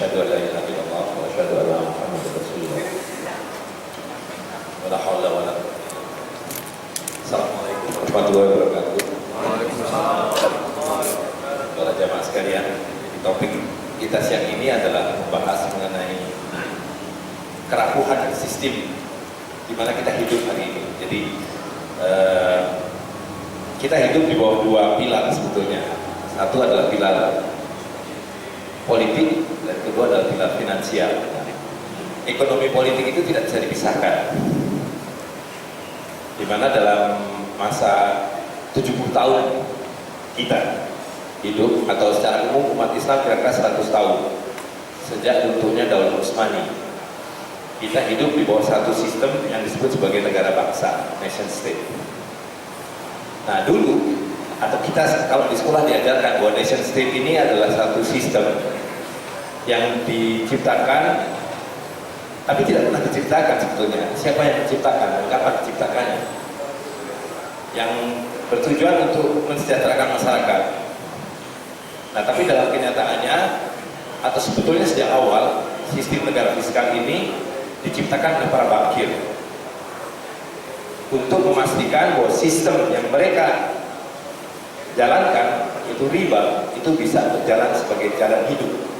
Asyhadu an la ilaha illallah wa asyhadu anna Muhammadar Rasulullah. Wala haula wala quwwata. Assalamualaikum warahmatullahi wabarakatuh. Para jamaah sekalian, topik kita siang ini adalah membahas mengenai kerapuhan sistem di mana kita hidup hari ini. Jadi kita hidup di bawah dua pilar sebetulnya. Satu adalah pilar politik dan kedua adalah pilar finansial. Ekonomi politik itu tidak bisa dipisahkan. Di mana dalam masa 70 tahun kita hidup, atau secara umum umat Islam kira-kira 100 tahun sejak runtuhnya Daulah Utsmani, kita hidup di bawah satu sistem yang disebut sebagai negara bangsa, nation state. Nah dulu, atau kita kalau di sekolah diajarkan bahwa nation state ini adalah satu sistem yang diciptakan tapi tidak pernah diciptakan sebetulnya. Siapa yang menciptakan dan kapan diciptakannya? Yang bertujuan untuk mensejahterakan masyarakat. Nah tapi dalam kenyataannya, atau sebetulnya sejak awal, sistem negara fiskal ini diciptakan oleh para bankir untuk memastikan bahwa sistem yang mereka jalankan itu riba, itu bisa berjalan sebagai jalan hidup.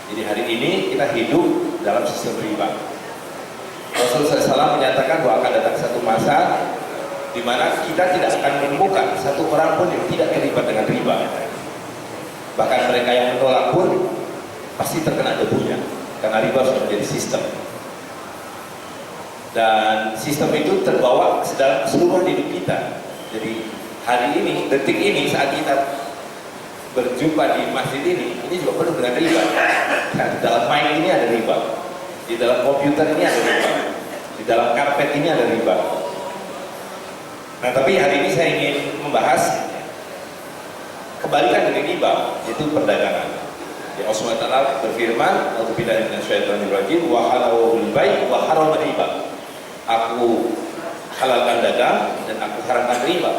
Jadi hari ini kita hidup dalam sistem riba. Rasulullah SAW menyatakan bahwa akan datang satu masa di mana kita tidak akan menemukan satu orang pun yang tidak terlibat dengan riba. Bahkan mereka yang menolak pun pasti terkena debunya, karena riba sudah menjadi sistem. Dan sistem itu terbawa dalam seluruh hidup kita. Jadi hari ini, detik ini, saat kita berjumpa di masjid ini juga penuh dengan riba. Nah, di dalam mic ini ada riba, di dalam komputer ini ada riba, di dalam karpet ini ada riba. Nah tapi hari ini saya ingin membahas kebalikan dari riba, yaitu perdagangan. Ya, Allah SWT berfirman, "A'udzubillahi minasyaitonirrajim, wa halalul bai' wa haramal riba." Aku halalkan dagang dan aku haramkan riba.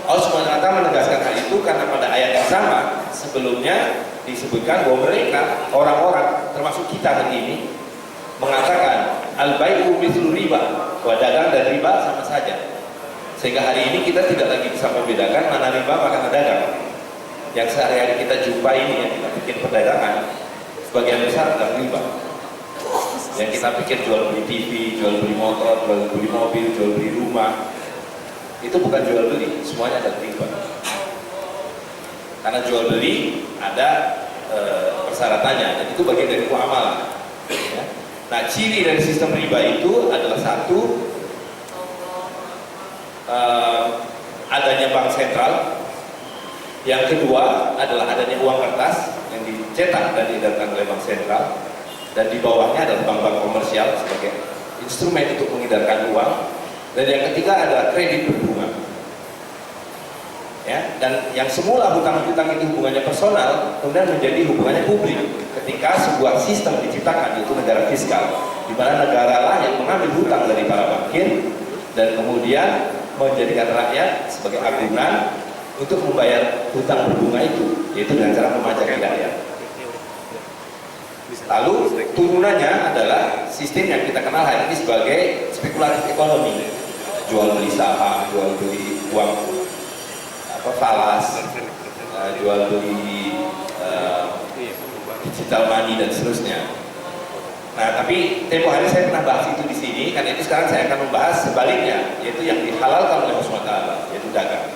Allah SWT menegaskan hal itu karena pada ayat yang sama sebelumnya disebutkan bahwa mereka, orang-orang termasuk kita hari ini, mengatakan al-bai'u mithlu riba, bahwa dagang dan riba sama saja. Sehingga hari ini kita tidak lagi bisa membedakan mana riba mana dagang. Yang sehari-hari kita jumpa ini, yang kita bikin perdagangan, sebagian besar adalah riba. Yang kita pikir jual beli TV, jual beli motor, jual beli mobil, jual beli rumah, itu bukan jual beli, semuanya adalah riba. Karena jual beli ada persyaratannya, dan itu bagian dari muamalah. Ya. Nah, ciri dari sistem riba itu adalah satu, adanya bank sentral. Yang kedua adalah adanya uang kertas yang dicetak dan diedarkan oleh bank sentral, dan di bawahnya adalah bank-bank komersial sebagai instrumen untuk mengedarkan uang. Dan yang ketiga adalah kredit berbunga. Ya, dan yang semula hutang-hutang itu hubungannya personal, kemudian menjadi hubungannya publik ketika sebuah sistem diciptakan, yaitu negara fiskal, di mana negara lah yang mengambil hutang dari para bankir dan kemudian menjadikan rakyat sebagai agunan untuk membayar hutang berbunga itu, yaitu dengan cara memajak rakyat. Lalu turunannya adalah sistem yang kita kenal hari ini sebagai spekulatif ekonomi, jual beli saham, jual beli uang falas, jual beli digital money dan seterusnya. Nah, tapi tempo hari saya pernah bahas itu di sini, karena itu sekarang saya akan membahas sebaliknya, yaitu yang dihalalkan oleh Allah SWT, yaitu dagang.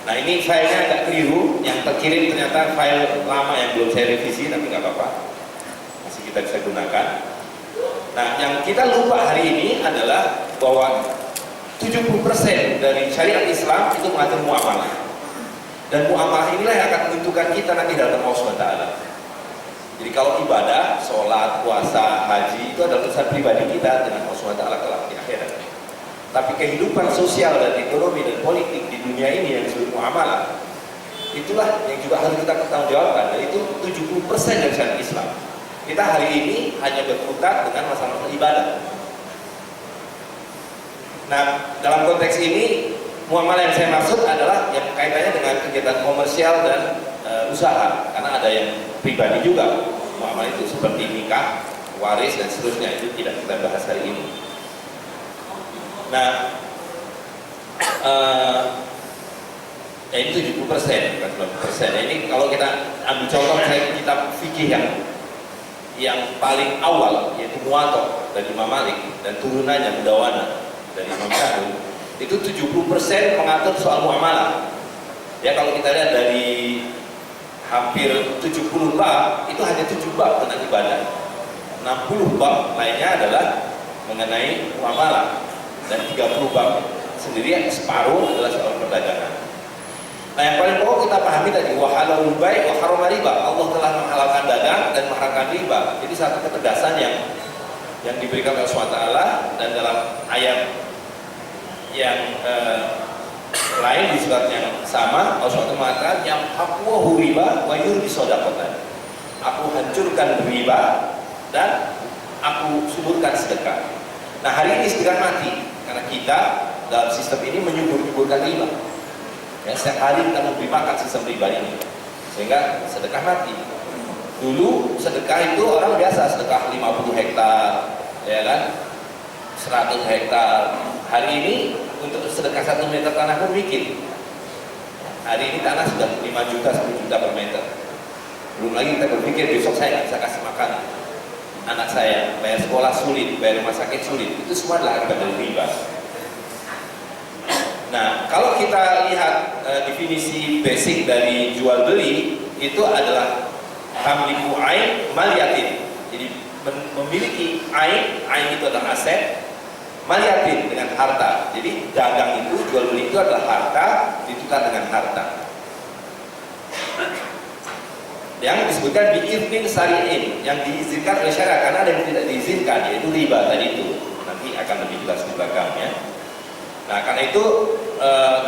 Nah, ini filenya agak keliru, yang terkirim ternyata file lama yang belum saya revisi, tapi nggak apa-apa, masih kita bisa gunakan. Nah, yang kita lupa hari ini adalah bahwa 70% dari syariat Islam itu mengatur muamalah. Dan muamalah inilah yang akan menentukan kita nanti dalam Allah SWT. Jadi kalau ibadah, sholat, puasa, haji, itu adalah urusan pribadi kita dengan Allah SWT kelak di akhirat. Tapi kehidupan sosial dan ekonomi dan politik di dunia ini yang disebut muamalah, itulah yang juga harus kita pertanggungjawabkan. Dan itu 70% dari syariat Islam. Kita hari ini hanya berkutat dengan masalah ibadah. Nah, dalam konteks ini, muamalah yang saya maksud adalah yang kaitannya dengan kegiatan komersial dan usaha, karena ada yang pribadi juga muamalah itu seperti nikah, waris dan seterusnya, itu tidak kita bahas hari ini. Nah, ini 70%, bukan 90%. Ini kalau kita ambil contoh misalnya kitab fikih yang paling awal, yaitu Muwatta dari Imam Malik dan turunannya Mudawana dari Imam Syafi'i, itu 70% mengatur soal muamalah. Ya, kalau kita lihat dari hampir 70 bab, itu hanya 7 bab tentang ibadah. 60 bab lainnya adalah mengenai muamalah, dan 30 bab sendiri separuh adalah soal perdagangan. Nah, yang paling pokok kita pahami tadi, wa halalul bai' wa harama riba. Allah telah menghalalkan dagang dan mengharamkan riba. Jadi satu ketegasan yang diberikan oleh SWT, dan dalam ayat yang lain di surat yang sama, Allah SWT mengatakan yang haqwahu riba wa yurbi shadaqatan. Aku hancurkan riba dan aku suburkan sedekah. Nah, hari ini sedekah mati karena kita dalam sistem ini menyubur-nyuburkan riba. Ya, setiap hari kita memberi makan sistem riba ini, sehingga sedekah mati. Dulu sedekah itu orang biasa sedekah 50 hektar, ya kan, 100 hektar. Hari ini untuk sedekah 1 meter tanah pun bikin. Hari ini tanah sudah 5 juta, 10 juta per meter. Belum lagi kita berpikir besok saya nggak bisa kasih makan anak saya, bayar sekolah sulit, bayar rumah sakit sulit. Itu semua adalah akibat dari riba. Nah, kalau kita lihat definisi basic dari jual beli, itu adalah tamliku ain maliyatin. Jadi memiliki ain itu adalah aset, maliyatin dengan harta. Jadi dagang itu, jual beli itu adalah harta ditukar dengan harta. Yang disebutkan bi'idnin syari'in, yang diizinkan oleh syariat, karena ada yang tidak diizinkan, yaitu riba tadi itu. Nanti akan lebih jelas di belakang ya. Nah, karena itu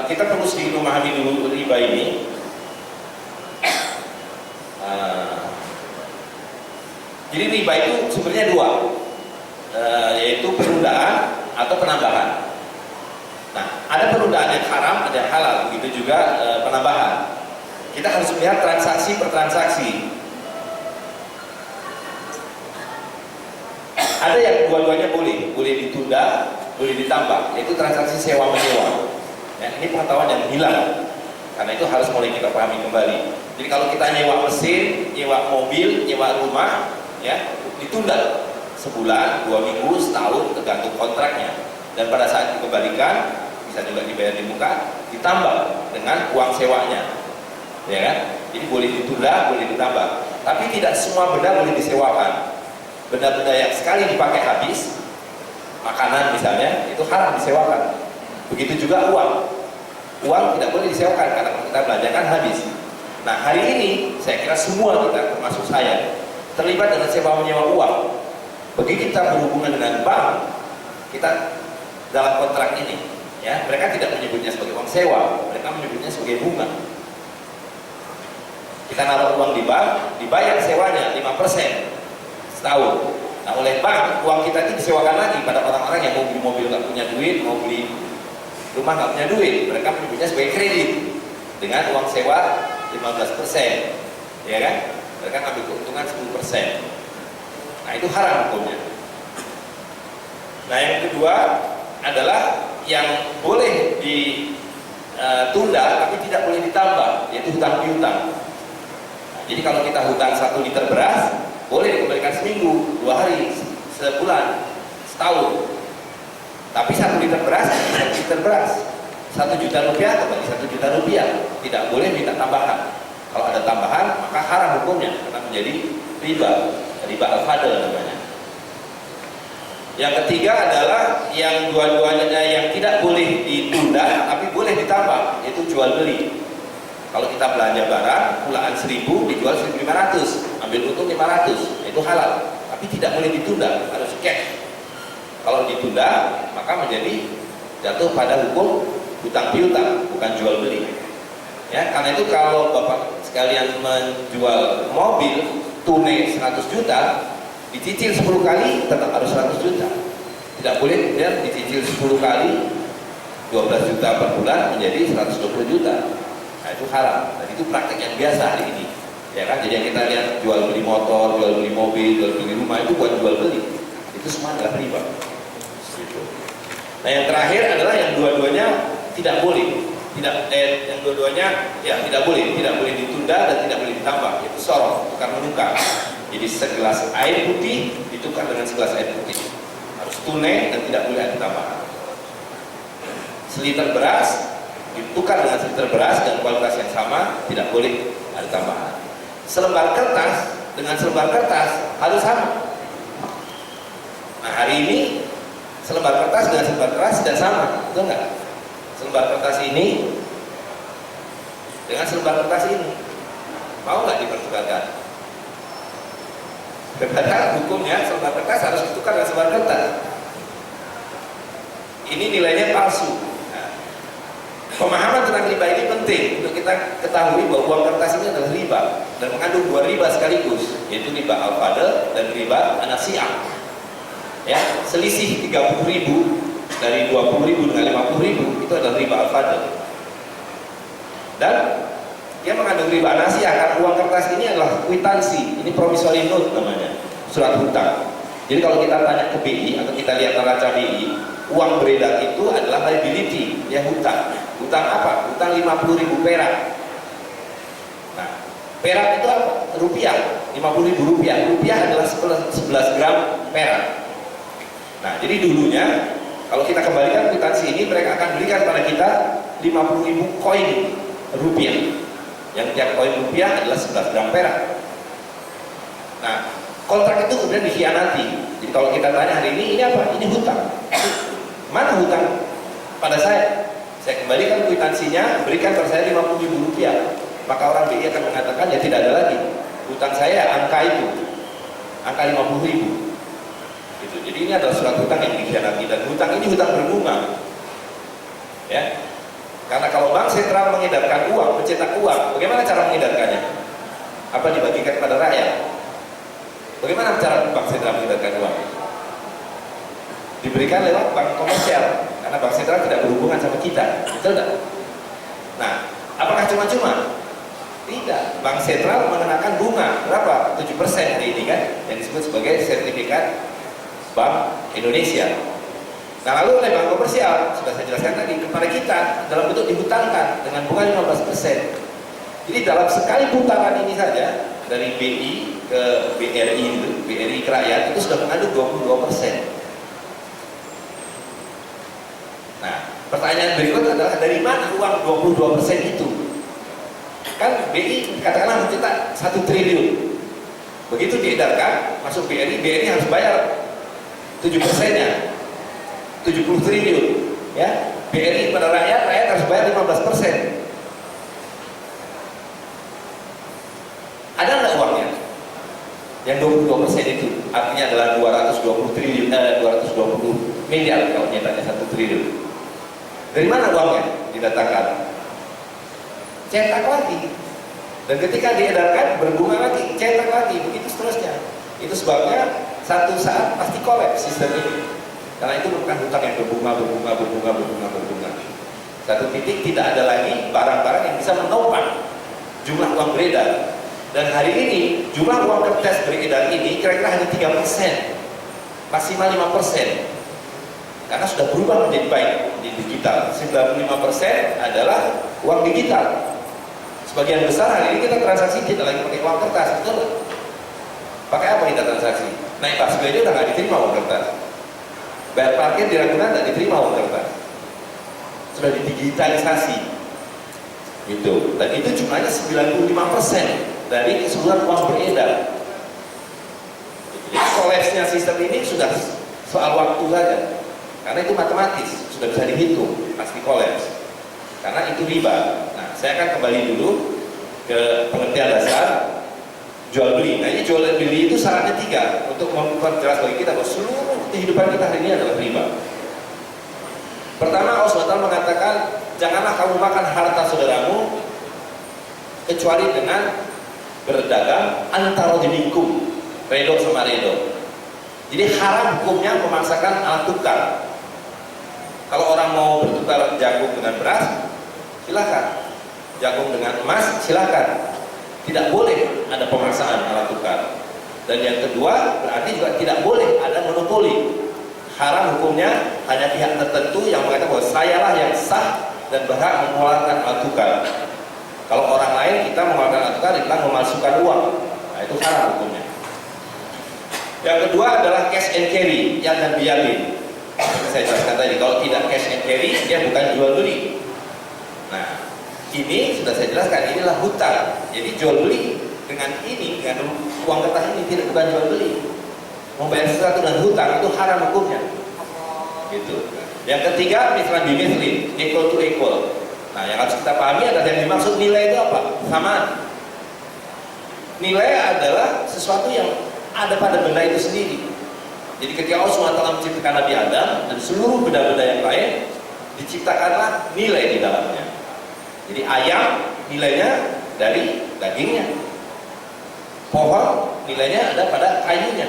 kita perlu sedikit memahami dulu riba ini. Jadi riba itu sebenarnya dua, yaitu penundaan atau penambahan. Nah, ada penundaan yang haram, ada yang halal, begitu juga penambahan. Kita harus melihat transaksi per transaksi. Ada yang dua-duanya boleh ditunda, boleh ditambah, yaitu transaksi sewa menyewa. Ya, ini pengetahuan yang hilang, karena itu harus mulai kita pahami kembali. Jadi kalau kita nyewa mesin, nyewa mobil, nyewa rumah, ya ditunda sebulan, 2 minggu, setahun, tergantung kontraknya. Dan pada saat dikembalikan, bisa juga dibayar di muka, ditambah dengan uang sewanya. Ya kan? Jadi boleh ditunda, boleh ditambah. Tapi tidak semua benda boleh disewakan. Benda-benda yang sekali dipakai habis, makanan misalnya, itu haram disewakan. Begitu juga uang. Uang tidak boleh disewakan karena kita belanjakan habis. Nah, hari ini saya kira semua kita, termasuk saya, terlibat dengan sewa menyewa uang. Begitu kita berhubungan dengan bank, kita dalam kontrak ini, ya, mereka tidak menyebutnya sebagai uang sewa, mereka menyebutnya sebagai bunga. Kita naruh uang di bank, dibayar sewanya 5% setahun. Nah, oleh bank, uang kita itu disewakan lagi pada orang-orang yang mau beli mobil nggak punya duit, mau beli rumah nggak punya duit. Mereka menyebutnya sebagai kredit dengan uang sewa 15%, ya kan? Mereka ngambil keuntungan 10%. Nah, itu haram hukumnya. Nah, yang kedua adalah yang boleh ditunda tapi tidak boleh ditambah, yaitu hutang piutang. Jadi kalau kita hutang 1 liter beras, boleh dikembalikan seminggu, 2 hari, sebulan, setahun. Tapi 1 liter beras, 1 liter beras, 1 juta rupiah atau bagi 1 juta rupiah, tidak boleh minta tambahan. Kalau ada tambahan, maka haram hukumnya, karena menjadi riba al-fadl namanya. Yang ketiga adalah yang dua-duanya yang tidak boleh ditunda, tapi boleh ditambah, yaitu jual beli. Kalau kita belanja barang, pulaan 1.000 dijual 1.500, ambil untung 500, itu halal. Tapi tidak boleh ditunda, harus cash. Kalau ditunda, maka menjadi jatuh pada hukum hutang piutang, bukan jual beli. Ya, karena itu kalau Bapak sekalian menjual mobil tunai 100 juta, dicicil 10 kali tetap harus 100 juta. Tidak boleh kemudian dicicil 10 kali 12 juta per bulan menjadi 120 juta. Nah, itu haram. Dan itu praktek yang biasa hari ini. Ya kan, jadi yang kita lihat jual beli motor, jual beli mobil, jual beli rumah itu buat jual beli. Itu semua adalah riba. Gitu. Nah yang terakhir adalah yang dua-duanya tidak boleh, yang dua-duanya ya tidak boleh ditunda dan tidak boleh ditambah. Itu sorof, tukar menukar. Jadi segelas air putih ditukar dengan segelas air putih, harus tunai dan tidak boleh ada tambahan. Seliter beras ditukar dengan seliter beras dan kualitas yang sama, tidak boleh ada tambahan. Selembar kertas dengan selembar kertas harus sama. Nah hari ini selembar kertas dengan selembar kertas tidak sama, betul nggak? Selembar kertas ini dengan selembar kertas ini mau nggak dipertukarkan? Karena hukumnya selembar kertas harus ditukar dengan selembar kertas. Ini nilainya palsu. Pemahaman tentang riba ini penting untuk kita ketahui bahwa uang kertas ini adalah riba dan mengandung dua riba sekaligus, yaitu riba al-fadl dan riba an-nasi'ah. Ya, selisih 30.000 dari 20.000 dengan 50.000 itu adalah riba al-fadl. Dan dia mengandung riba an-nasi'ah karena uang kertas ini adalah kwitansi, ini promissory note namanya, surat hutang. Jadi kalau kita tanya ke BI atau kita lihat neraca BI, uang beredar itu adalah liability, ya hutang. Hutang apa? Hutang 50.000 perak. Nah, perak itu apa? Rupiah, 50.000 rupiah. Rupiah adalah 11 gram perak. Nah, jadi dulunya kalau kita kembalikan kwitansi ini, mereka akan berikan pada kita 50.000 koin rupiah. Yang tiap koin rupiah adalah 11 gram perak. Nah, kontrak itu kemudian dikhianati. Jadi kalau kita tanya hari ini apa? Ini hutang. Mana hutang pada saya? Saya kembalikan kwitansinya, berikan pada saya 50.000 rupiah. Maka orang BI akan mengatakan ya tidak ada lagi. Hutang saya angka itu, angka 50.000. Gitu. Jadi ini adalah surat hutang yang dikhianati dan hutang ini hutang berbunga. Ya. Karena kalau bank sentral mengedarkan uang, mencetak uang, bagaimana cara mengedarkannya? Apa dibagikan kepada rakyat? Bagaimana cara bank sentral mengedarkan uang? Diberikan lewat bank komersial, karena bank sentral tidak berhubungan sama kita, betul tidak? Nah, apakah cuma-cuma? Tidak, bank sentral mengenakan bunga berapa? 7% hari ini kan, yang disebut sebagai sertifikat Bank Indonesia. Nah lalu oleh bank komersial, sudah saya jelaskan tadi, kepada kita dalam bentuk dihutangkan dengan bunga 15%. Jadi dalam sekali putaran ini saja, dari BI ke BRI itu, BRI ke rakyat, itu sudah mengandung 22%. Nah, pertanyaan berikut adalah dari mana uang 22% itu? Kan BI katakanlah mencetak 1 triliun. Begitu diedarkan, masuk BRI, BRI harus bayar 7%-nya, 70 triliun. Ya, BRI pada rakyat, rakyat harus bayar 15%. Ada nggak uangnya? Yang 22% itu artinya adalah 220 triliun, 220 miliar kalau nyatanya 1 triliun. Dari mana uangnya didatangkan? Cetak lagi. Dan ketika diedarkan berbunga lagi, cetak lagi, begitu seterusnya. Itu sebabnya satu saat pasti kolaps sistem ini. Karena itu bukan hutang yang berbunga. Satu titik tidak ada lagi barang-barang yang bisa menopang jumlah uang beredar. Dan hari ini jumlah uang kertas beredar ini kira-kira hanya 3%, maksimal 5%. Karena sudah berubah menjadi baik di digital. 95% adalah uang digital. Sebagian besar hari ini kita transaksi tidak lagi pakai uang kertas, betul nggak? Pakai apa kita transaksi? Naik busway aja udah nggak diterima uang kertas. Bayar parkir di Ragunan nggak diterima uang kertas. Sudah didigitalisasi. Gitu. Dan itu jumlahnya 95% dari keseluruhan uang beredar. Jadi kolapsnya sistem ini sudah soal waktu saja. Karena itu matematis, sudah bisa dihitung, pasti kolaps. Karena itu riba. Nah, saya akan kembali dulu ke pengertian dasar jual beli. Nah, ini jual beli itu syaratnya 3 untuk memperjelas bagi kita bahwa seluruh kehidupan kita hari ini adalah riba. Pertama, Allah SWT mengatakan, janganlah kamu makan harta saudaramu kecuali dengan berdagang antara diningkum, redo sama redo. Jadi haram hukumnya memaksakan alat tukar. Kalau orang mau bertukar jagung dengan beras, silakan. Jagung dengan emas, silakan. tidak boleh ada pemaksaan alat tukar. Dan yang kedua berarti juga tidak boleh ada monopoli. Haram hukumnya hanya pihak tertentu yang mengatakan bahwa sayalah yang sah dan berhak mengeluarkan alat tukar. Kalau orang lain kita mengeluarkan alat tukar kita memasukkan uang, nah itu haram hukumnya. Yang kedua adalah cash and carry yang dan biarin. Saya jelaskan tadi, kalau tidak cash and carry dia bukan jual beli. Nah ini sudah saya jelaskan, inilah hutang. Jadi jual beli dengan ini, dengan uang kertas ini tidak bukan jual beli. Membayar sesuatu dengan hutang itu haram hukumnya. Gitu. Yang ketiga, misalnya bimithlin, equal to equal. Nah, yang harus kita pahami adalah yang dimaksud nilai itu apa? Samaan. Nilai adalah sesuatu yang ada pada benda itu sendiri. Jadi ketika Allah SWT menciptakan Nabi Adam dan seluruh benda-benda yang lain, diciptakanlah nilai di dalamnya. Jadi ayam nilainya dari dagingnya, pohon nilainya ada pada kayunya.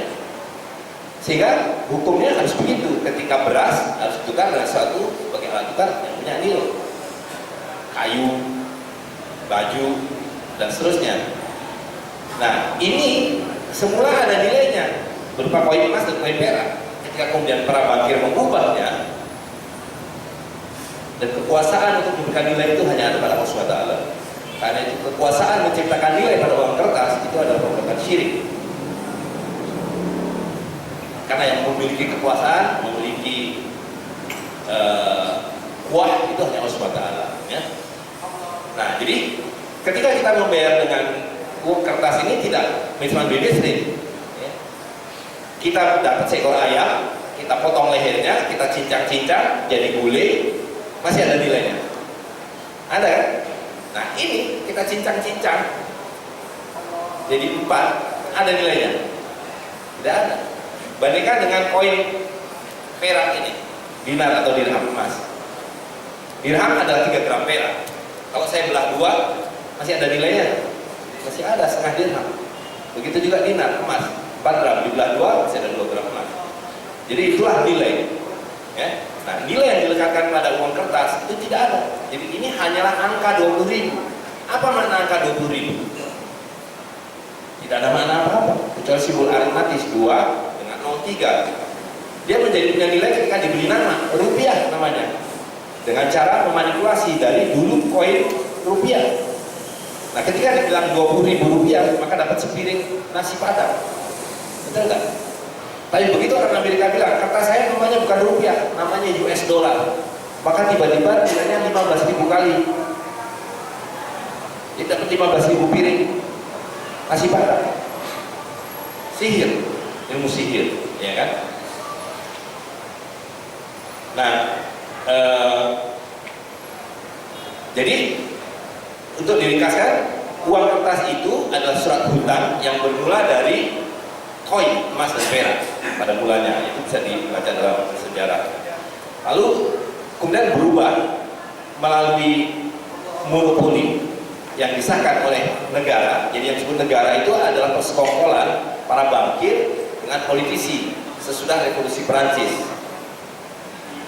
Sehingga hukumnya harus begitu. Ketika beras harus ditukar dengan sesuatu sebagai alat tukar yang punya nilai, kayu, baju, dan seterusnya. Nah ini semula ada nilainya berupa koin emas dan koin perak. Ketika kemudian para bankir mengubahnya, dan kekuasaan untuk memberikan nilai itu hanya ada pada Allah SWT. Karena itu kekuasaan menciptakan nilai pada uang kertas itu adalah perbuatan syirik. Karena yang memiliki kekuasaan, memiliki kuah itu hanya Allah SWT. Ya. Nah, jadi ketika kita membayar dengan uang kertas ini tidak misalnya bimithlin, ya. Kita dapat seekor ayam, kita potong lehernya, kita cincang-cincang jadi gulai, masih ada nilainya. Ada kan? Nah ini kita cincang-cincang jadi 4, ada nilainya? Tidak ada. Bandingkan dengan koin perak ini, dinar atau dirham emas. Dirham adalah 3 gram perak. Kalau saya belah 2, masih ada nilainya? Masih ada setengah dirham. Begitu juga dinar emas, 4 gram dibelah 2, masih ada 2 gram emas. Jadi itulah nilai. Ya. Nah, nilai yang dilekatkan pada uang kertas itu tidak ada. Jadi ini hanyalah angka 20.000. Apa makna angka 20.000? Tidak ada makna apa-apa. Kecuali simbol aritmatis 2 dengan 03. Dia menjadi punya nilai ketika diberi nama rupiah namanya. Dengan cara memanipulasi dari dulu koin rupiah. Nah, ketika dibilang 20.000 rupiah, maka dapat sepiring nasi padang. Betul nggak? Tapi begitu orang Amerika bilang, kertas saya namanya bukan rupiah, namanya US dollar. Maka tiba-tiba nilainya 15.000 kali. Jadi dapat 15.000 piring nasi padang. Sihir, ilmu sihir, ya kan? Nah, jadi untuk diringkaskan, uang kertas itu adalah surat hutang yang bermula dari koin emas dan perak pada mulanya. Itu bisa dibaca dalam sejarah. Lalu kemudian berubah melalui monopoli yang disahkan oleh negara. Jadi yang disebut negara itu adalah persekongkolan para bankir dengan politisi sesudah revolusi Perancis.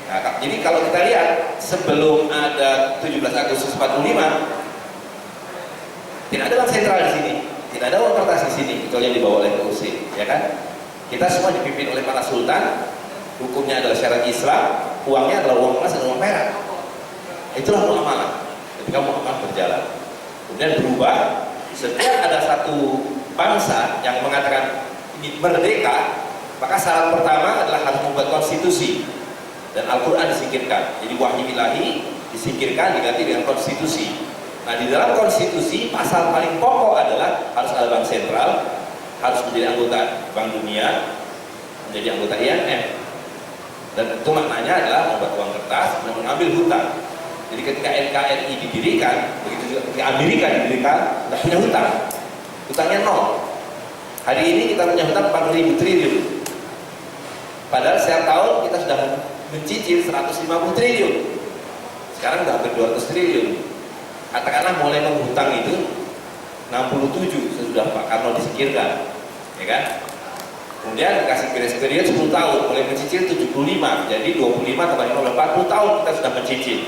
Nah, jadi kalau kita lihat sebelum ada 17 Agustus 45 tidak ada bank sentral di sini, tidak ada uang kertas di sini, kecuali yang dibawa oleh PUC, ya kan? Kita semua dipimpin oleh para sultan, hukumnya adalah syariat Islam, uangnya adalah uang emas dan uang perak. Itulah muamalah. Ketika muamalah berjalan, kemudian berubah. Setiap ada satu bangsa yang mengatakan ini merdeka, maka syarat pertama adalah harus membuat konstitusi dan Al-Quran disingkirkan. Jadi wahyu ilahi disingkirkan diganti dengan konstitusi. Nah, di dalam konstitusi pasal paling pokok adalah harus ada bank sentral, harus menjadi anggota Bank Dunia, menjadi anggota IMF. Dan itu maknanya adalah membuat uang kertas dan mengambil hutang. Jadi ketika NKRI didirikan, begitu juga ketika Amerika didirikan, tidak punya hutang. Hutangnya 0. Hari ini kita punya hutang 4.000 triliun. Padahal setiap tahun kita sudah mencicil 150 triliun. Sekarang sudah hampir 200 triliun. Katakanlah mulai menghutang itu 67 sesudah Pak Karno disingkirkan, ya kan? Kemudian dikasih grace period 10 tahun, mulai mencicil 75, jadi 25 tambah 15, 40 tahun kita sudah mencicil.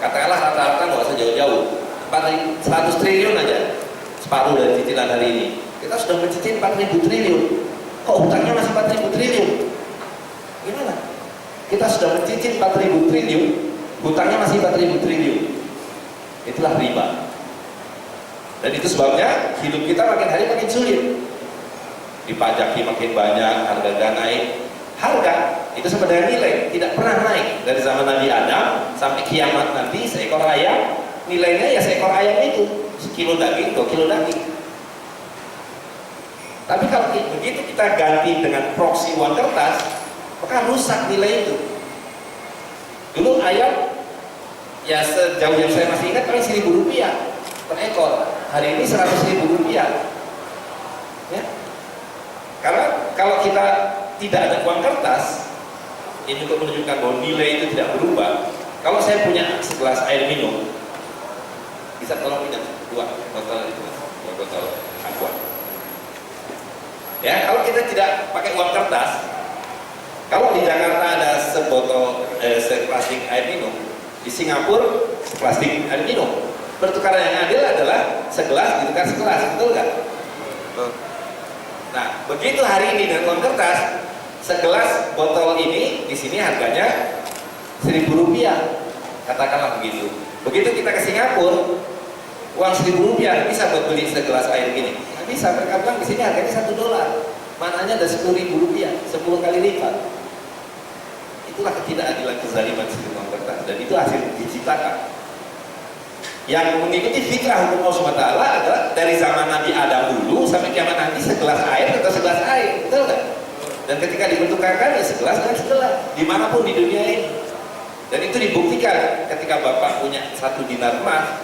Katakanlah rata-rata nggak usah jauh-jauh, 100 triliun aja. separuh dari cicilan hari ini. Kita sudah mencicil 4.000 triliun. Kok hutangnya masih 4.000 triliun? Gimana? Kita sudah mencicil 4.000 triliun, hutangnya masih 4.000 triliun. Itulah riba. Dan itu sebabnya hidup kita makin hari makin sulit. Dipajaki makin banyak, harga naik. Harga itu sama dengan nilai, tidak pernah naik dari zaman Nabi Adam sampai kiamat nanti. Seekor ayam nilainya ya seekor ayam itu, sekilo daging, 2 kilo daging. Tapi kalau begitu kita ganti dengan proksi uang kertas, maka rusak nilai itu. Dulu ayam ya sejauh yang saya masih ingat paling Rp1.000 per ekor. Hari ini Rp100.000. Ya. Karena kalau kita tidak ada uang kertas, ini untuk menunjukkan bahwa nilai itu tidak berubah. Kalau saya punya segelas air minum, bisa tolong minum 2 botol itu, 2 botol aqua. Ya, kalau kita tidak pakai uang kertas, kalau di Jakarta ada seplastik air minum, di Singapura seplastik air minum. Pertukaran yang adil adalah segelas ditukar segelas, betul nggak? Nah, begitu hari ini dengan uang kertas, segelas botol ini di sini harganya Rp1.000, katakanlah begitu. Begitu kita ke Singapura, uang Rp1.000 bisa buat beli segelas air gini. Nggak bisa, mereka bilang di sini harganya $1. Mananya ada Rp10.000, 10 kali lipat. Itulah ketidakadilan kezaliman sistem uang kertas, dan itu hasil diciptakan. Yang mengikuti fitrah hukum Allah SWT adalah dari zaman Nabi Adam dulu sampai kiamat nanti segelas air atau segelas air, betul nggak? Dan ketika dibentukarkan ya segelas dan segelas dimanapun di dunia ini. Dan itu dibuktikan ketika Bapak punya 1 dinar emas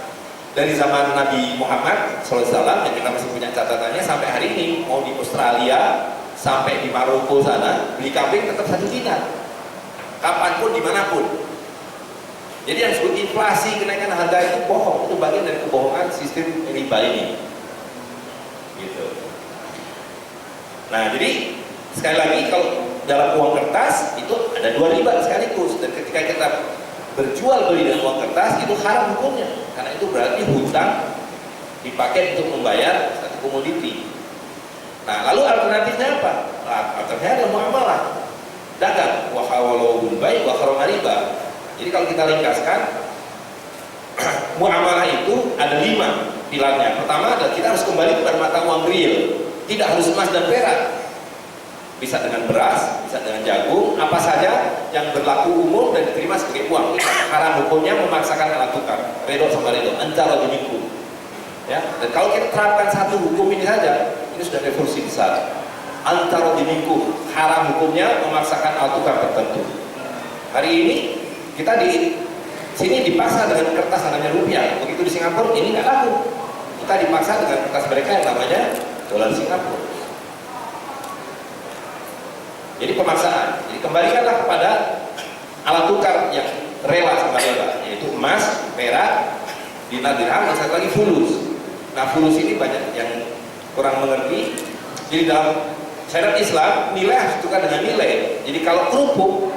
dari zaman Nabi Muhammad SAW, yang kita masih punya catatannya sampai hari ini. Mau di Australia sampai di Maroko sana beli kambing tetap 1 dinar, kapanpun dimanapun. Jadi yang disebut inflasi, kenaikan harga itu bohong, itu bagian dari kebohongan sistem riba ini. Gitu. Nah, jadi sekali lagi kalau dalam uang kertas itu ada 2 riba sekaligus, dan ketika kita berjual beli dengan uang kertas itu haram hukumnya, karena itu berarti hutang dipakai untuk membayar satu komoditi. Nah, lalu alternatifnya apa? Alternatifnya adalah muamalah, dagang, wa hawalul bai' wa harama riba. Jadi kalau kita ringkaskan, muamalah itu ada 5 pilarnya. Pertama adalah kita harus kembali kepada mata uang real, tidak harus emas dan perak. Bisa dengan beras, bisa dengan jagung, apa saja yang berlaku umum dan diterima sebagai uang. Haram hukumnya memaksakan alat tukar, redo sama redo, antara minkum. Ya, dan kalau kita terapkan satu hukum ini saja, ini sudah revolusi besar. Antara minkum, haram hukumnya memaksakan alat tukar tertentu. Hari ini kita di sini dipaksa dengan kertas namanya rupiah. Begitu di Singapura ini nggak laku. Kita dipaksa dengan kertas mereka yang namanya dolar Singapura. Jadi pemaksaan. Jadi kembalikanlah kepada alat tukar yang rela sama rela, yaitu emas, perak, dinar, dirham, dan satu lagi fulus. Nah, fulus ini banyak yang kurang mengerti. Jadi dalam syariat Islam nilai harus ditukar dengan nilai. Jadi kalau kerupuk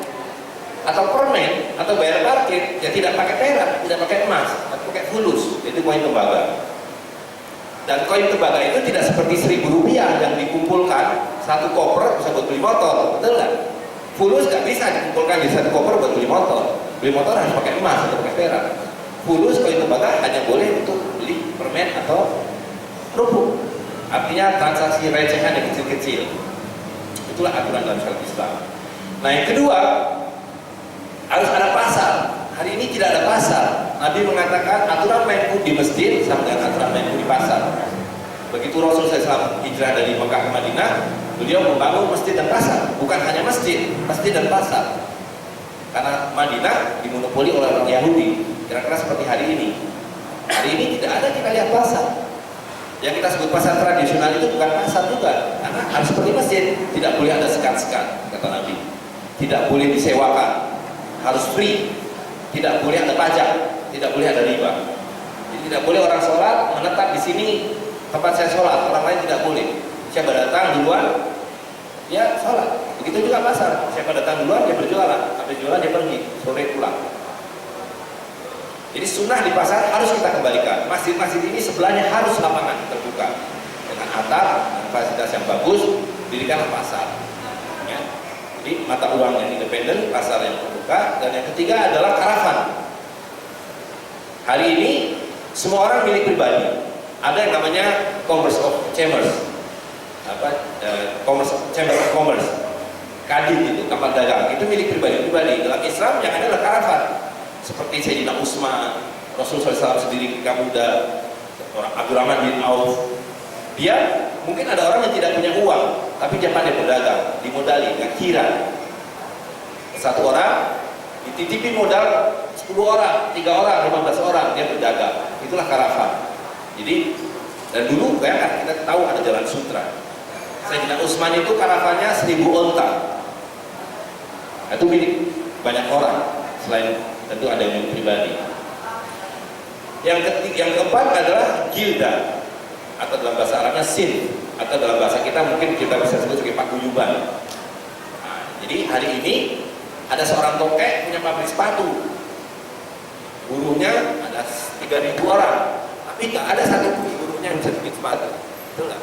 atau permen atau bayar parkir ya tidak pakai perak, tidak pakai emas, tapi pakai fulus, yaitu koin tembaga. Dan koin tembaga itu tidak seperti Rp1.000 yang dikumpulkan satu koper bisa buat beli motor, betul nggak? Fulus nggak bisa dikumpulkan di satu koper buat beli motor. Beli motor harus pakai emas atau pakai perak. Fulus koin tembaga hanya boleh untuk beli permen atau kerupuk. Artinya transaksi recehan yang kecil-kecil. Itulah aturan dalam syariat Islam. Nah, yang kedua, harus ada pasar. Hari ini tidak ada pasar. Nabi mengatakan aturan main di masjid sama dengan aturan main di pasar. Begitu Rasulullah SAW hijrah dari Mekah ke Madinah, beliau membangun masjid dan pasar. Bukan hanya masjid dan pasar. Karena Madinah dimonopoli oleh orang Yahudi. Kira-kira seperti hari ini. Hari ini tidak ada kita lihat pasar. Yang kita sebut pasar tradisional itu bukan pasar juga, karena harus seperti masjid. Tidak boleh ada sekat-sekat, kata Nabi. Tidak boleh disewakan, harus free. Tidak boleh ada pajak, tidak boleh ada riba. Jadi tidak boleh orang sholat menetap di sini tempat saya sholat, orang lain tidak boleh. Siapa datang duluan, ya sholat. Begitu juga pasar. Siapa datang duluan, dia berjualan. Habis jualan dia pergi, sore pulang. Jadi sunnah di pasar harus kita kembalikan. Masjid-masjid ini sebelahnya harus lapangan terbuka dengan atap dan fasilitas yang bagus, dirikanlah pasar. Ya. Jadi mata uang yang independen, pasar yang terbuka, dan yang ketiga adalah karavan. Hari ini semua orang milik pribadi. Ada yang namanya Commerce of Chambers, Chamber of Commerce, Kadin itu, kamar dagang, itu milik pribadi-pribadi. Dalam Islam yang ada adalah karavan. Seperti Sayyidina Utsman, Rasulullah SAW sendiri ketika muda, orang Abdurrahman bin Auf. Dia mungkin ada orang yang tidak punya uang, tapi dia pandai berdagang, dimodali, nggak kira. Satu orang dititipin modal 10 orang, 3 orang, 15 orang, dia berdagang. Itulah karavan. Jadi, dan dulu bayangkan kita tahu ada jalan sutra. Sayyidina Utsman itu karavannya 1000 onta. Itu milik banyak orang, selain tentu ada yang milik pribadi. Yang keempat adalah gilda, atau dalam bahasa Arabnya sin, atau dalam bahasa kita mungkin kita bisa sebut sebagai paguyuban. Nah, jadi hari ini ada seorang tokek punya pabrik sepatu, buruhnya ada 3000 orang, tapi tak ada satu pun buruhnya yang bisa bikin sepatu. Betul nggak?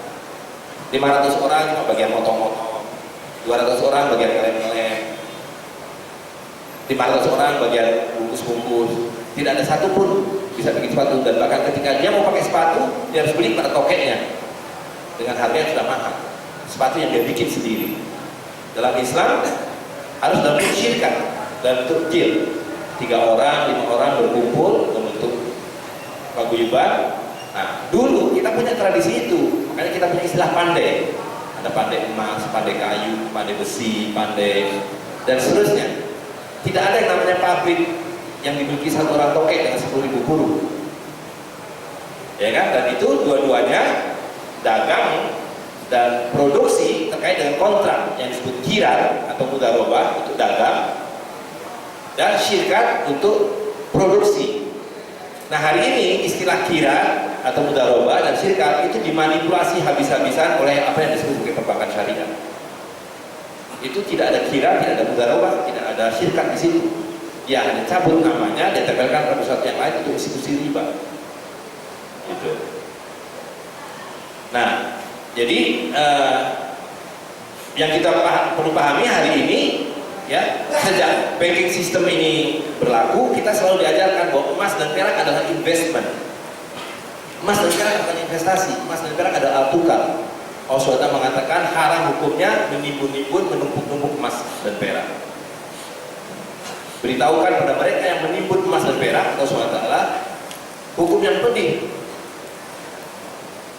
500 orang cuma bagian motong-motong, 200 orang bagian ngelem-ngelem, 500 orang bagian bungkus-bungkus. Tidak ada satu pun bisa bikin sepatu, dan bahkan ketika dia mau pakai sepatu dia harus beli pada tokeknya dengan harga yang sudah mahal, sepatu yang dia bikin sendiri. Dalam Islam harus dalam bentuk syirkat, dalam bentuk jil, 3 orang, 5 orang berkumpul membentuk paguyuban. Nah, dulu kita punya tradisi itu, makanya kita punya istilah pandai. Ada pandai emas, pandai kayu, pandai besi, pandai, dan seterusnya. Tidak ada yang namanya pabrik yang dimiliki satu orang tokek dengan 10.000 buruh, ya kan? Dan itu dua-duanya dagang dan produksi terkait dengan kontrak yang disebut kiran atau mudharabah untuk dagang, dan syirkat untuk produksi. Nah, hari ini istilah kiran atau mudharabah dan syirkat itu dimanipulasi habis-habisan oleh apa yang disebut sebagai perbankan syariah. Itu tidak ada kiran, tidak ada mudharabah, tidak ada syirkat di situ. Ya, hanya cabut namanya, ditempelkan pada sesuatu yang lain untuk institusi riba. Gitu. Nah, jadi yang kita perlu pahami hari ini, ya, sejak banking system ini berlaku, kita selalu diajarkan bahwa emas dan perak adalah investment. Emas dan perak bukan investasi, emas dan perak adalah alat tukar. Allah SWT mengatakan haram hukumnya menimbun-nimbun, menumpuk-numpuk emas dan perak. Beritahukan pada mereka yang menimbun emas dan perak, Allah SWT, hukum yang pedih.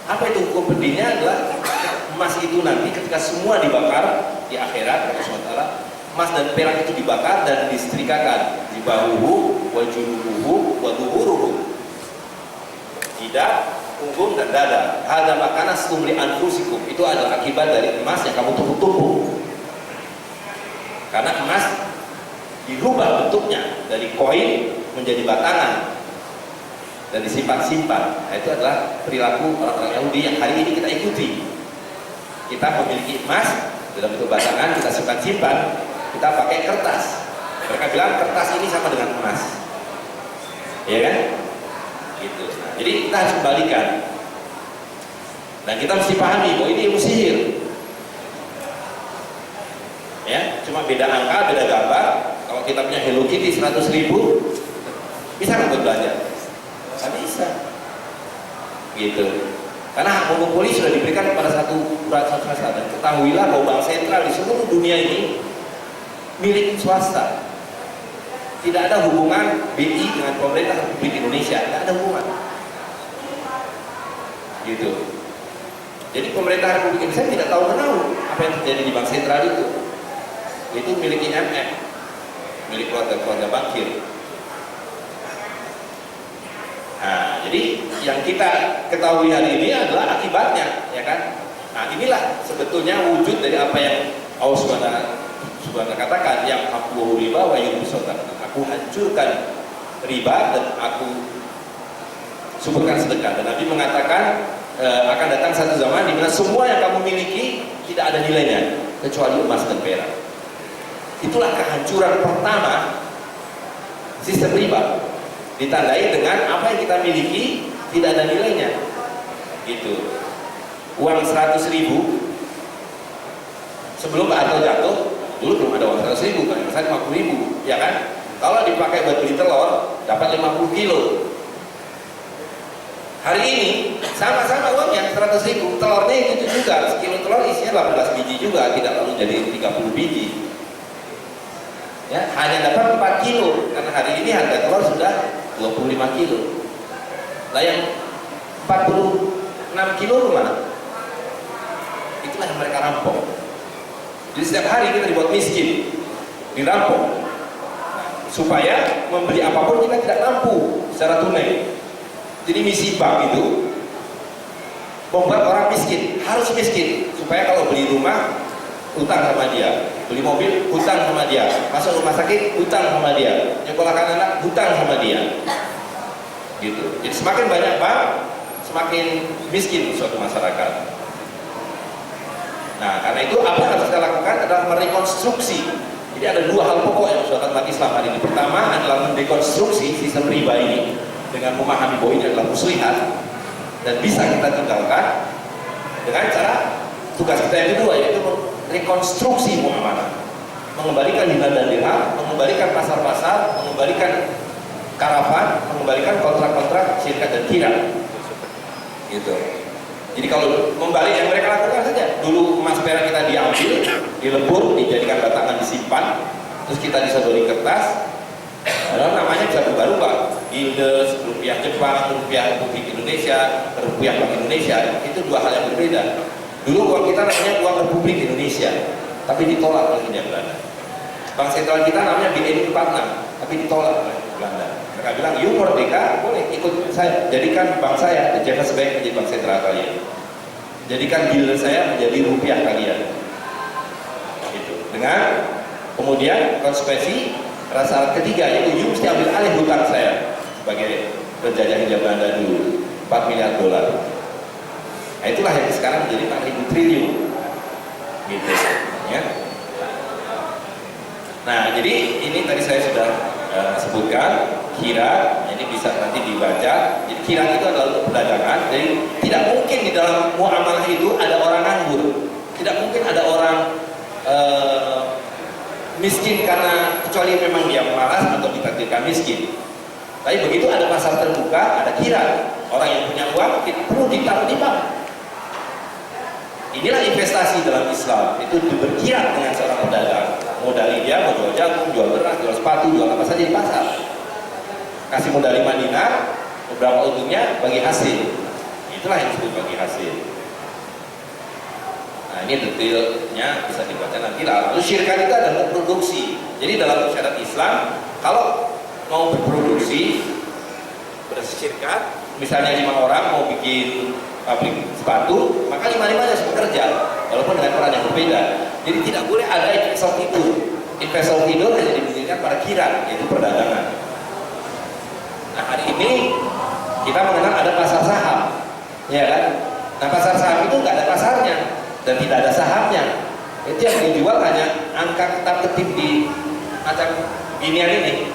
Apa itu hukum pedihnya? Adalah emas itu nanti ketika semua dibakar di akhirat, Allah SWT, emas dan perak itu dibakar dan disetrikakan di bahuhu, wa junubuhu, wa duhuruhu, tidak, punggung dan dada. Hadza makana sumli anfusikum, itu adalah akibat dari emas yang kamu tumpuk-tumpuk. Karena emas dirubah bentuknya dari koin menjadi batangan dan disimpan-simpan. Nah, itu adalah perilaku orang-orang Yahudi yang hari ini kita ikuti. Kita memiliki emas dalam bentuk batangan, kita simpan-simpan, kita pakai kertas. Mereka bilang kertas ini sama dengan emas, ya kan? Gitu. Nah, jadi kita harus kembalikan, dan kita mesti pahami bahwa ini ilmu sihir. Ya, cuma beda angka, beda gambar. Kalau kita punya Hello Kitty 100.000, bisa nggak buat belanja? Nggak bisa. Gitu. Karena hak monopoli sudah diberikan kepada satu swasta, dan ketahuilah bahwa bank sentral di seluruh dunia ini milik swasta. Tidak ada hubungan BI dengan pemerintah Republik Indonesia, tidak ada hubungan. Gitu. Jadi pemerintah Republik Indonesia tidak tahu menahu apa yang terjadi di bank sentral itu. Itu milik IMF, milik keluarga-keluarga bankir. Nah, jadi yang kita ketahui hari ini adalah akibatnya, ya kan? Nah, inilah sebetulnya wujud dari apa yang Allah Subhanahu katakan, yang aku riba wa yurbisotan. Aku hancurkan riba dan aku suburkan sedekah. Dan Nabi mengatakan akan datang satu zaman di mana semua yang kamu miliki tidak ada nilainya kecuali emas dan perak. Itulah kehancuran pertama sistem riba. ditandai dengan apa yang kita miliki tidak ada nilainya. Gitu. Uang 100.000 sebelum Pak Harto jatuh, dulu belum ada uang 100.000 kan, misalnya 50.000, ya kan? Kalau dipakai buat beli telur, dapat 50 kilo. Hari ini sama-sama uangnya 100.000, telurnya itu juga, sekilo telur isinya 18 biji juga, tidak lalu jadi 30 biji. Ya, hanya dapat 4 kilo, karena hari ini harga telur sudah 25 kilo. Nah yang 46 kilo kemana? Itulah yang mereka rampok. Jadi setiap hari kita dibuat miskin, dirampok, supaya membeli apapun kita tidak mampu secara tunai. Jadi misi bank itu membuat orang miskin, harus miskin, supaya kalau beli rumah hutang sama dia, beli mobil hutang sama dia, masuk rumah sakit hutang sama dia, nyekolahkan anak hutang sama dia. Gitu. Jadi semakin banyak bank, semakin miskin suatu masyarakat. Nah, karena itu apa yang harus kita lakukan adalah merekonstruksi. Jadi ada dua hal pokok yang sudah umat Islam hari ini. Pertama adalah merekonstruksi sistem riba ini dengan memahami bahwa ini adalah muslihat dan bisa kita tinggalkan dengan cara tugas kita yang kedua, yaitu rekonstruksi muamalah, mengembalikan dinar dan dirham, mengembalikan pasar-pasar, mengembalikan karavan, mengembalikan kontrak-kontrak syarikat dan kira. Gitu. Jadi kalau membalik yang mereka lakukan saja, dulu emas perak kita diambil, dilebur, dijadikan batangan, disimpan, terus kita disodori kertas, padahal namanya bisa berubah-ubah. Guildes, rupiah Jepang, rupiah Republik Indonesia, rupiah Bank Indonesia, itu dua hal yang berbeda. Dulu uang kita namanya uang Republik Indonesia, tapi ditolak oleh Hindia Belanda. Bank sentral kita namanya BNI 46, tapi ditolak oleh Belanda. Mereka bilang, "You merdeka, boleh ikut saya, jadikan bank saya, jangan sebaik menjadi bank sentral kalian. Jadikan guildes saya menjadi rupiah kalian." Gitu. Dengan kemudian konsekuensi syarat ketiga, yaitu you mesti ambil alih hutang saya sebagai penjajah Hindia Belanda dulu, 4 miliar dolar. Nah, itulah yang sekarang menjadi 4.000 triliun. Gitu. Ya. Nah, jadi ini tadi saya sudah sebutkan kira, ini bisa nanti dibaca. Jadi kira itu adalah untuk perdagangan. Jadi tidak mungkin di dalam muamalah itu ada orang nganggur, tidak mungkin ada orang miskin karena kecuali memang dia malas atau ditakdirkan miskin. Tapi begitu ada pasar terbuka, ada kira, orang yang punya uang perlu ditaruh di bank. Inilah investasi dalam Islam, itu berkira dengan seorang pedagang. Modali dia mau jual jagung, jual beras, jual sepatu, jual apa saja di pasar. Kasih modal 5 dinar, beberapa untungnya bagi hasil. Itulah yang disebut bagi hasil. Nah, ini detailnya bisa dibaca nanti lah. Lalu syirkat itu adalah produksi. Jadi dalam syariat Islam, kalau mau berproduksi, bersyirkat, misalnya 5 orang mau bikin pabrik sepatu, maka 5-5 harus bekerja, walaupun dengan peran yang berbeda. Jadi tidak boleh ada investor tidur. Investor tidur hanya dimungkinkan pada kira, yaitu perdagangan. Nah, hari ini kita mengenal ada pasar saham, ya kan? Nah, pasar saham itu nggak ada pasarnya dan tidak ada sahamnya. Itu yang dijual hanya angka ketap ketip di macam ginian ini.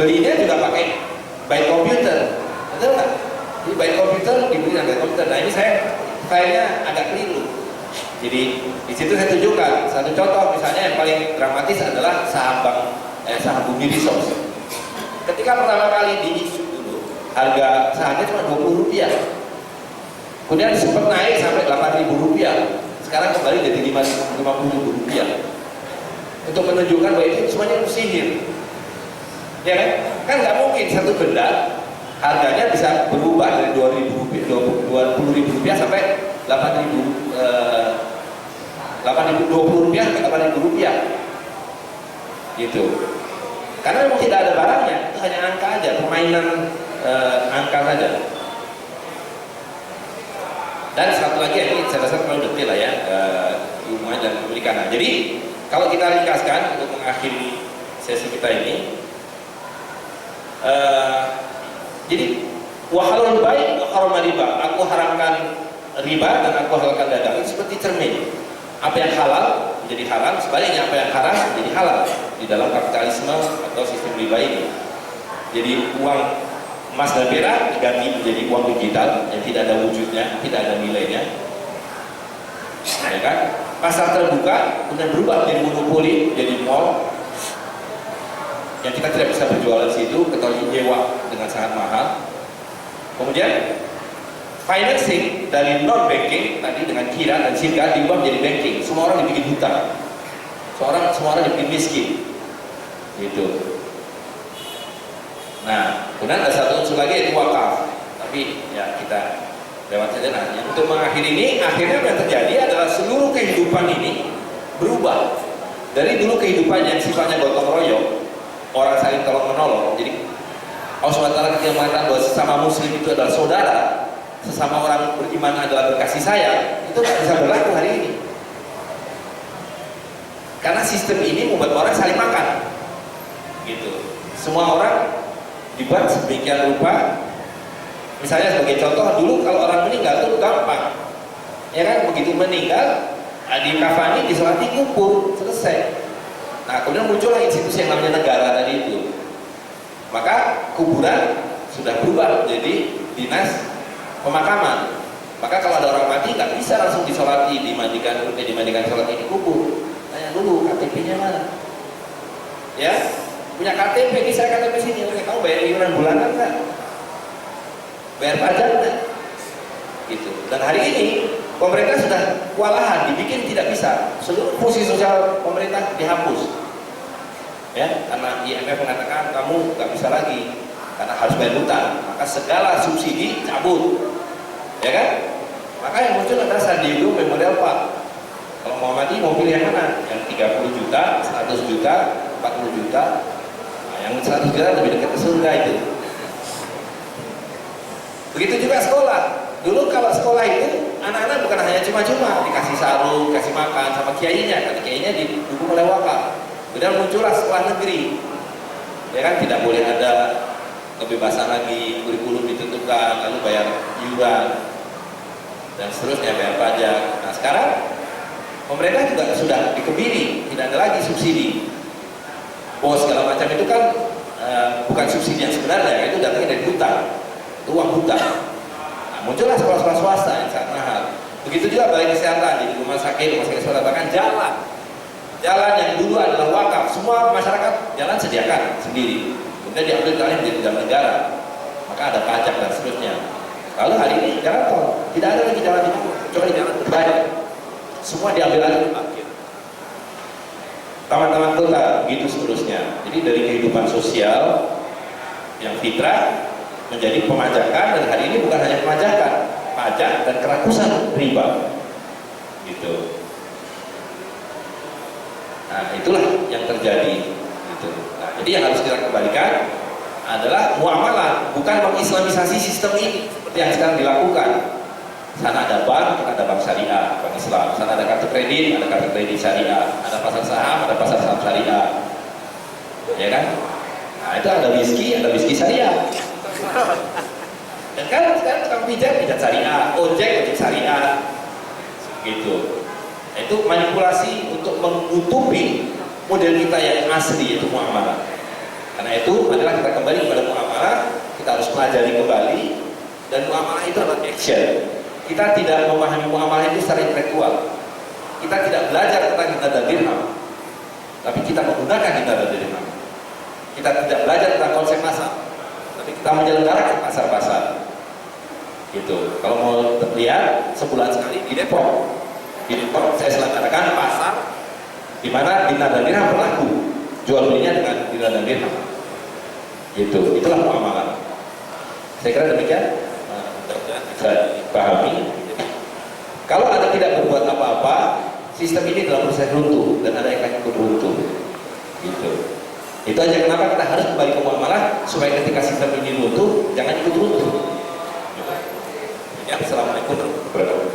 Belinya juga pakai by computer, betul nggak? Jadi by computer dibeli dengan by computer. Nah, ini saya kayaknya agak keliru. Jadi di situ saya tunjukkan satu contoh, misalnya yang paling dramatis adalah saham Bumi Resource. Ketika pertama kali diisu dulu, harga sahamnya cuma Rp20. Kemudian sempat naik sampai Rp8.000. Sekarang kembali jadi Rp50.000. Untuk menunjukkan bahwa itu semuanya sihir. Ya kan? Kan nggak mungkin satu benda harganya bisa berubah dari Rp20.000 sampai Rp20.000 sampai Rp8.000 gitu. Karena memang tidak ada barangnya, itu hanya angka aja, permainan angka saja. Dan satu lagi, ini saya rasa terlalu detail lah ya, hubungan dan perikanan. Jadi kalau kita ringkaskan untuk mengakhiri sesi kita ini, jadi wahalul baik wa haramul riba, aku haramkan riba dan aku halalkan dagang, itu seperti cermin. Apa yang halal menjadi halal, sebaliknya apa yang haram menjadi halal di dalam kapitalisme atau sistem riba ini. Jadi uang emas dan perak diganti menjadi uang digital yang tidak ada wujudnya, tidak ada nilainya. Ya kan? Pasar terbuka kemudian berubah menjadi monopoli, jadi mall yang kita tidak bisa berjualan di situ kecuali nyewa dengan sangat mahal. Kemudian financing dari non banking tadi dengan kira dan sirga diubah menjadi banking. Semua orang dibikin hutang, semua orang dibikin miskin, gitu. Nah, kemudian ada satu unsur lagi yaitu wakaf. Tapi ya kita lewat saja. Nah, untuk mengakhiri ini, akhirnya yang terjadi adalah seluruh kehidupan ini berubah dari dulu kehidupan yang sifatnya gotong royong, orang saling tolong menolong. Jadi Allah SWT ketika mengatakan bahwa sesama muslim itu adalah saudara, sesama orang beriman adalah berkasih sayang, itu tidak bisa berlaku hari ini. Karena sistem ini membuat orang saling makan, gitu. Semua orang dibuat sedemikian rupa. Misalnya sebagai contoh, dulu kalau orang meninggal itu gampang, ya kan, begitu meninggal di kafani, disolati, kubur, selesai. Nah, kemudian muncullah institusi yang namanya negara tadi itu. Maka kuburan sudah berubah menjadi dinas pemakaman. Maka kalau ada orang mati nggak bisa langsung disolati, dimandikan sholat di kubur. Tanya dulu KTP-nya mana? Ya, punya KTP, ini saya KTP sini. Oke, kamu bayar iuran bulanan nggak? Bayar pajak nggak? Gitu. Dan hari ini pemerintah sudah kewalahan, dibikin tidak bisa. Seluruh fungsi sosial pemerintah dihapus. Ya, karena IMF mengatakan kamu nggak bisa lagi karena harus bayar hutang. Maka segala subsidi cabut, ya kan? Maka yang muncul adalah Sandiaga Memorial Park. Kalau mau mati mau pilih yang mana? Yang 30 juta, 100 juta, 40 juta. Nah, yang 100 juta lebih dekat ke surga itu. Begitu juga sekolah. Dulu kalau sekolah itu anak-anak bukan hanya cuma-cuma dikasih sarung, kasih makan sama kiainya, karena kiainya didukung oleh wakaf. Kemudian muncullah sekolah negeri. Ya kan, tidak boleh ada kebebasan lagi, kurikulum ditentukan, lalu bayar iuran dan seterusnya, bayar pajak. Nah, sekarang pemerintah juga sudah dikebiri, tidak ada lagi subsidi. Oh, segala macam itu kan bukan subsidi yang sebenarnya, itu datangnya dari hutang, itu uang hutang. Nah, muncullah sekolah-sekolah swasta yang sangat mahal. Begitu juga balai kesehatan, di rumah sakit swasta, bahkan jalan yang dulu adalah wakaf, semua masyarakat jalan sediakan sendiri, kemudian diambil alih menjadi jalan negara, maka ada pajak dan seterusnya. Lalu hari ini jalan tol, tidak ada lagi jalan di mana, kecuali jalan terbaik, semua diambil alih parkir. Taman-taman kota, begitu seterusnya. Jadi dari kehidupan sosial yang fitrah menjadi pemajakan, dan hari ini bukan hanya pemajakan, pajak dan kerakusan riba, gitu. Nah, itulah yang terjadi, gitu. Nah, jadi yang harus kita kembalikan adalah muamalah, bukan mengislamisasi sistem ini seperti yang sekarang dilakukan. Sana ada bank syariah, bank Islam. Sana ada kartu kredit syariah. Ada pasar saham, ada pasar saham syariah. Ya kan? Nah, itu ada whisky syariah. Dan kan sekarang tukang pijat syariah, ojek syariah, gitu. Itu manipulasi untuk menutupi model kita yang asli, yaitu muamalah. Karena itu, marilah kita kembali kepada muamalah. Kita harus pelajari kembali, dan muamalah itu adalah action. Kita tidak memahami muamalah itu secara intelektual. Kita tidak belajar tentang dinar dan dirham, tapi kita menggunakan dinar dan dirham. Kita tidak belajar tentang konsep pasar, tapi kita menyelenggarakan pasar-pasar. Gitu. Kalau mau lihat, sebulan sekali di Depok saya selenggarakan pasar di mana dinar dan dirham berlaku, jual belinya dengan dinar dan dirham. Gitu. Itulah muamalah. Saya kira demikian. Bisa dipahami. Kalau Anda tidak berbuat apa-apa, sistem ini dalam proses runtuh, dan ada yang akan ikut runtuh. Gitu. Itu aja kenapa kita harus kembali ke muamalah, supaya ketika sistem ini runtuh, jangan ikut runtuh. Gitu. Ya, assalamualaikum warahmatullahi wabarakatuh.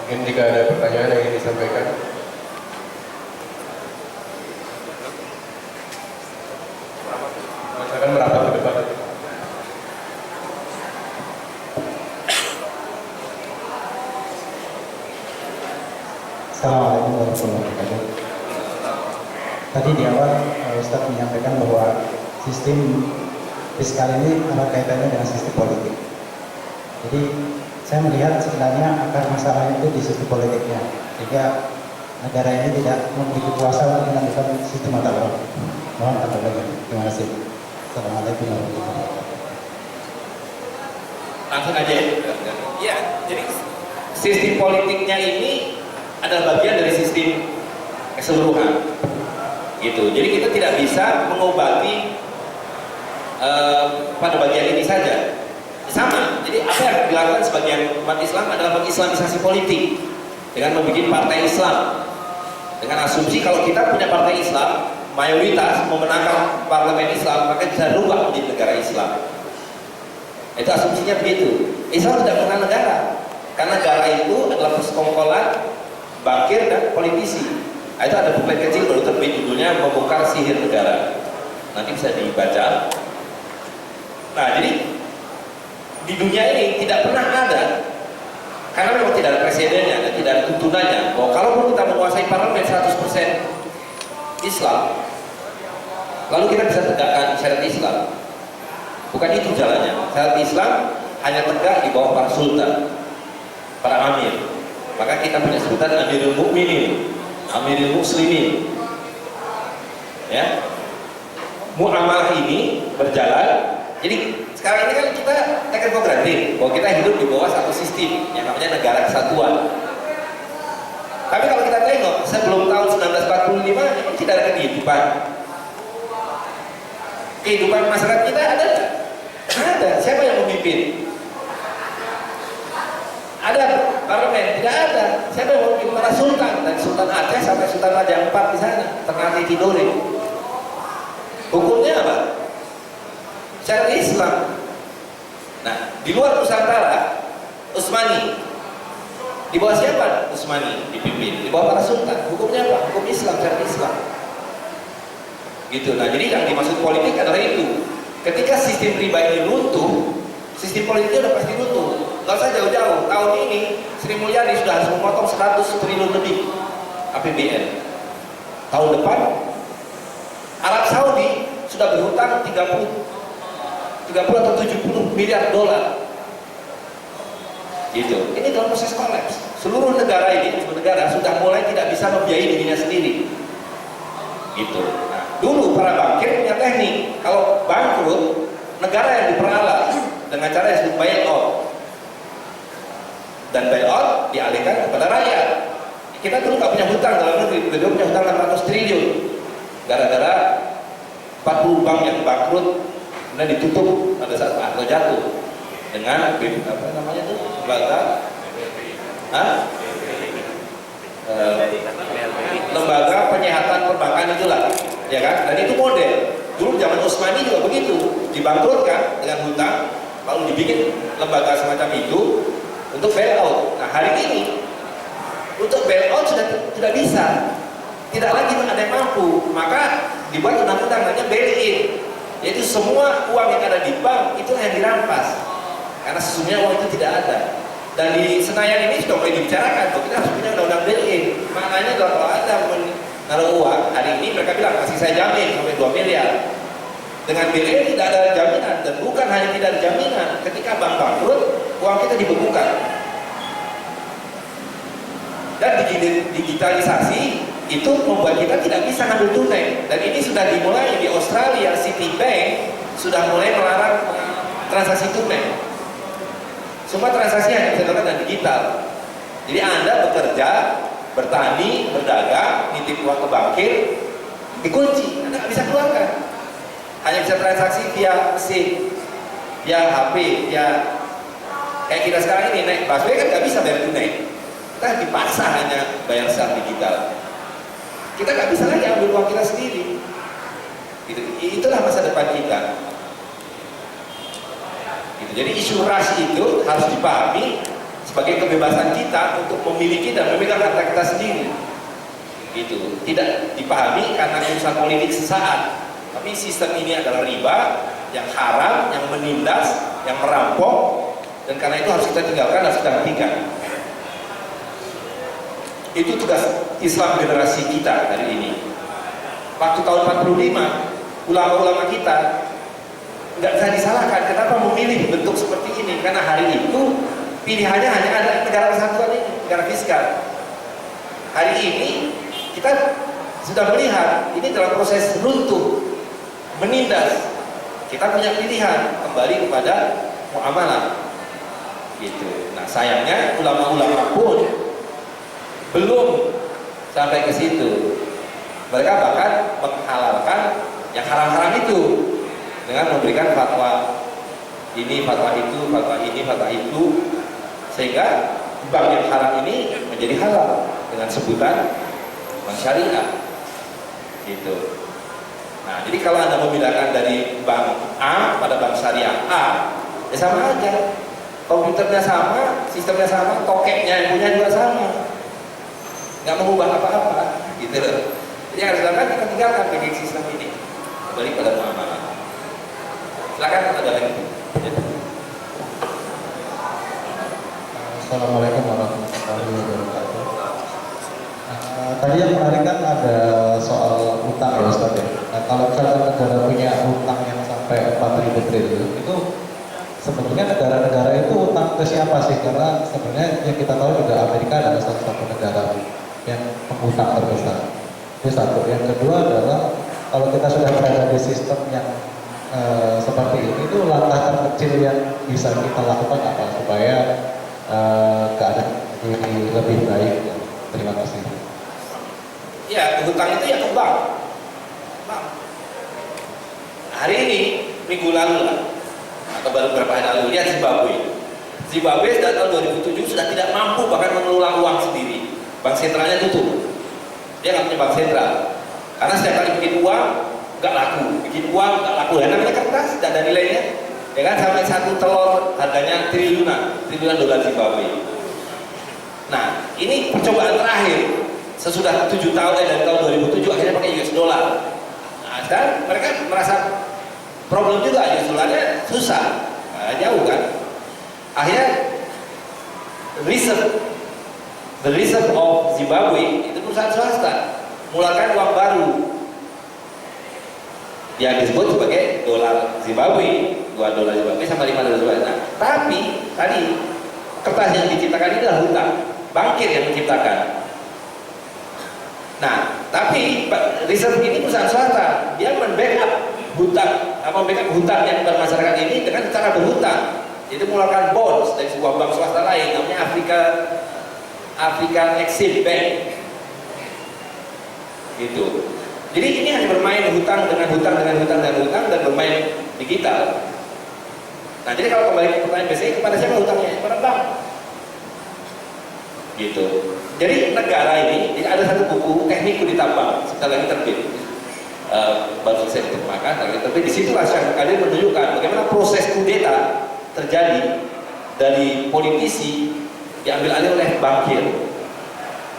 Mungkin jika ada pertanyaan yang ingin disampaikan. Silakan merapat ke depan. Assalamualaikum warahmatullahi wabarakatuh. tadi di awal Ustadz menyampaikan bahwa sistem fiskal ini ada kaitannya dengan sistem politik. Jadi saya melihat sebenarnya akar masalahnya itu di sistem politiknya, sehingga negara ini tidak memiliki kuasa untuk menentukan sistem mata uang. Mohon tanggapan. Terima kasih. Assalamualaikum warahmatullahi wabarakatuh. Langsung aja ya. Ya, jadi sistem politiknya ini adalah bagian dari sistem keseluruhan. Gitu. Jadi kita tidak bisa mengobati pada bagian ini saja. Sama. Jadi apa yang dilakukan sebagian umat Islam adalah mengislamisasi politik dengan membuat partai Islam. Dengan asumsi kalau kita punya partai Islam, mayoritas memenangkan parlemen Islam, maka bisa rubah menjadi negara Islam. Itu asumsinya begitu. Islam tidak mengenal negara, karena negara itu adalah persekongkolan bakir dan politisi. Itu ada buku kecil baru terbit judulnya Membongkar Sihir Negara. Nanti bisa dibaca. Nah, jadi di dunia ini tidak pernah ada, karena memang tidak ada presidennya dan tidak ada tuntunannya, bahwa kalaupun kita menguasai parlemen 100% Islam, lalu kita bisa tegakkan syariat Islam. Bukan itu jalannya. Syariat Islam hanya tegak di bawah para sultan, para amir. Maka kita punya sebutan Amirul Mukminin, Amirul Muslimin. Ya, muamalah ini berjalan. Jadi sekarang ini kan kita taken for granted bahwa kita hidup di bawah satu sistem yang namanya negara kesatuan. Tapi kalau kita tengok sebelum tahun 1945 ini tidak ada kehidupan. Kehidupan masyarakat kita ada nggak? Ada. Siapa yang memimpin? Ada parlemen? Tidak ada. Siapa yang memimpin? Para sultan, dari Sultan Aceh sampai Sultan Raja IV di sana, Ternate Tidore. Hukumnya apa? Syariat Islam. Nah, di luar Nusantara, Utsmani. Di bawah siapa Utsmani dipimpin? Di bawah para sultan. Hukumnya apa? Hukum Islam, syariat Islam. Gitu. Nah, jadi yang dimaksud politik adalah itu. Ketika sistem riba ini runtuh, sistem politiknya udah pasti runtuh. Nggak usah jauh-jauh. Tahun ini Sri Mulyani sudah harus memotong 100 triliun lebih APBN. Tahun depan Arab Saudi sudah berhutang 30 atau 70 miliar dolar. Gitu. Ini dalam proses kolaps. Seluruh negara ini, negara sudah mulai tidak bisa membiayai dirinya sendiri. Gitu. Nah, dulu para bankir punya teknik. Kalau bangkrut, negara yang diperalat dengan cara yang disebut bailout. Dan bailout dialihkan kepada rakyat. Kita dulu nggak punya hutang dalam negeri, kita punya hutang 600 triliun. Gara-gara 40 bank yang bangkrut kemudian ditutup pada saat Pak Harto jatuh dengan apa namanya itu lembaga penyihatan perbankan itulah, ya kan? Dan itu model dulu zaman Utsmani juga begitu, dibangkrutkan dengan hutang lalu dibikin lembaga semacam itu untuk bailout. Nah, hari ini untuk bailout sudah tidak bisa, tidak lagi ada yang mampu, maka dibuat undang-undang namanya bail-in. Yaitu semua uang yang ada di bank itu yang dirampas karena sesungguhnya uang itu tidak ada. Dan di Senayan ini sudah mulai dibicarakan bahwa kita harus punya undang-undang bail-in. Maknanya kalau ada menaruh uang hari ini mereka bilang kasih saya jamin sampai 2 miliar. Dengan bail-in tidak ada jaminan, dan bukan hanya tidak ada jaminan, ketika bank bangkrut uang kita dibekukan. Dan digitalisasi itu membuat kita tidak bisa ngambil tunai, dan ini sudah dimulai di Australia. Citibank sudah mulai melarang transaksi tunai. Semua transaksi hanya bisa dilakukan dengan digital. Jadi Anda bekerja, bertani, berdagang, nitip uang ke bankir, dikunci, Anda nggak bisa keluarkan. Hanya bisa transaksi via SIM, via HP, via kayak kita sekarang ini naik busway kan nggak bisa bayar tunai. Kita dipaksa hanya bayar secara digital. Kita nggak bisa lagi ambil uang kita sendiri. Gitu. Itulah masa depan kita. Gitu. Jadi isu ras itu harus dipahami sebagai kebebasan kita untuk memiliki dan memegang harta kita sendiri. Gitu. Tidak dipahami karena urusan politik sesaat. Tapi sistem ini adalah riba yang haram, yang menindas, yang merampok, dan karena itu harus kita tinggalkan, harus kita hentikan. Itu tugas Islam generasi kita hari ini. waktu tahun 45 ulama-ulama kita nggak bisa disalahkan kenapa memilih bentuk seperti ini, karena hari itu pilihannya hanya ada negara kesatuan ini, negara fiskal. Hari ini kita sudah melihat ini dalam proses runtuh, menindas. Kita punya pilihan kembali kepada muamalah gitu. Nah sayangnya ulama-ulama pun belum sampai ke situ. Mereka bahkan menghalalkan yang haram-haram itu dengan memberikan fatwa ini, fatwa itu, fatwa ini, fatwa itu, sehingga bank yang haram ini menjadi halal dengan sebutan bank syariah gitu. Nah jadi kalau Anda membedakan dari bank A pada bank syariah A, ya sama aja, komputernya sama, sistemnya sama, tokeknya yang punya juga sama, nggak mengubah apa-apa gitu. Jadi harus dilakukan, kita tinggalkan banking sistem ini kembali pada muamalah. Silakan ada lagi. Assalamualaikum warahmatullahi wabarakatuh. Tadi yang menarik kan ada soal utang ya Ustaz ya. Nah, kalau misalkan negara punya utang yang sampai 4.000 triliun itu sebenarnya negara-negara itu utang ke siapa sih? Karena sebenarnya yang kita tahu juga Amerika adalah salah satu negara yang pengutang terbesar. Itu satu. Yang kedua adalah kalau kita sudah berada di sistem yang seperti ini, itu langkah terkecil yang bisa kita lakukan apa supaya keadaan ini lebih baik? Terima kasih. Ya, hutang itu ya ke bank. Hari ini, minggu lalu lah, atau baru beberapa hari lalu, lihat Zimbabwe. Zimbabwe sejak tahun 2007 sudah tidak mampu bahkan mengelola uang sendiri. Bank sentralnya tutup. Dia nggak punya bank sentral. Karena setiap kali bikin uang, nggak laku. Bikin uang, nggak laku. Dan namanya kertas, tidak ada nilainya. Ya kan, sampai satu telur harganya triliunan dolar Zimbabwe. Nah, ini percobaan terakhir. Sesudah 7 tahun dari tahun 2007 akhirnya pakai US dollar. Nah, dan mereka merasa problem juga, US dollarnya susah, jauh kan. Akhirnya the reserve of Zimbabwe itu perusahaan swasta mengeluarkan uang baru yang disebut sebagai dolar Zimbabwe, 2 dolar Zimbabwe sama 5 dolar Zimbabwe. Nah, tapi tadi kertas yang diciptakan itu adalah hutang, bankir yang menciptakan. Nah, tapi reserve ini perusahaan swasta, dia membackup hutang, membackup hutangnya kepada masyarakat ini dengan cara berhutang. Itu mengeluarkan bonds dari sebuah bank swasta lain, namanya African Exim Bank. Gitu. Jadi ini hanya bermain hutang dan bermain digital. Nah, jadi kalau kembali ke pertanyaan biasanya kepada siapa hutangnya? Kepada bank. Gitu. Jadi negara ini, ada satu buku Teknik Kudeta Bank, sebentar lagi terbit, baru selesai diterjemahkan, lagi terbit. Disitulah Syekh Qadir menunjukkan bagaimana proses kudeta terjadi dari politisi diambil alih oleh bankir.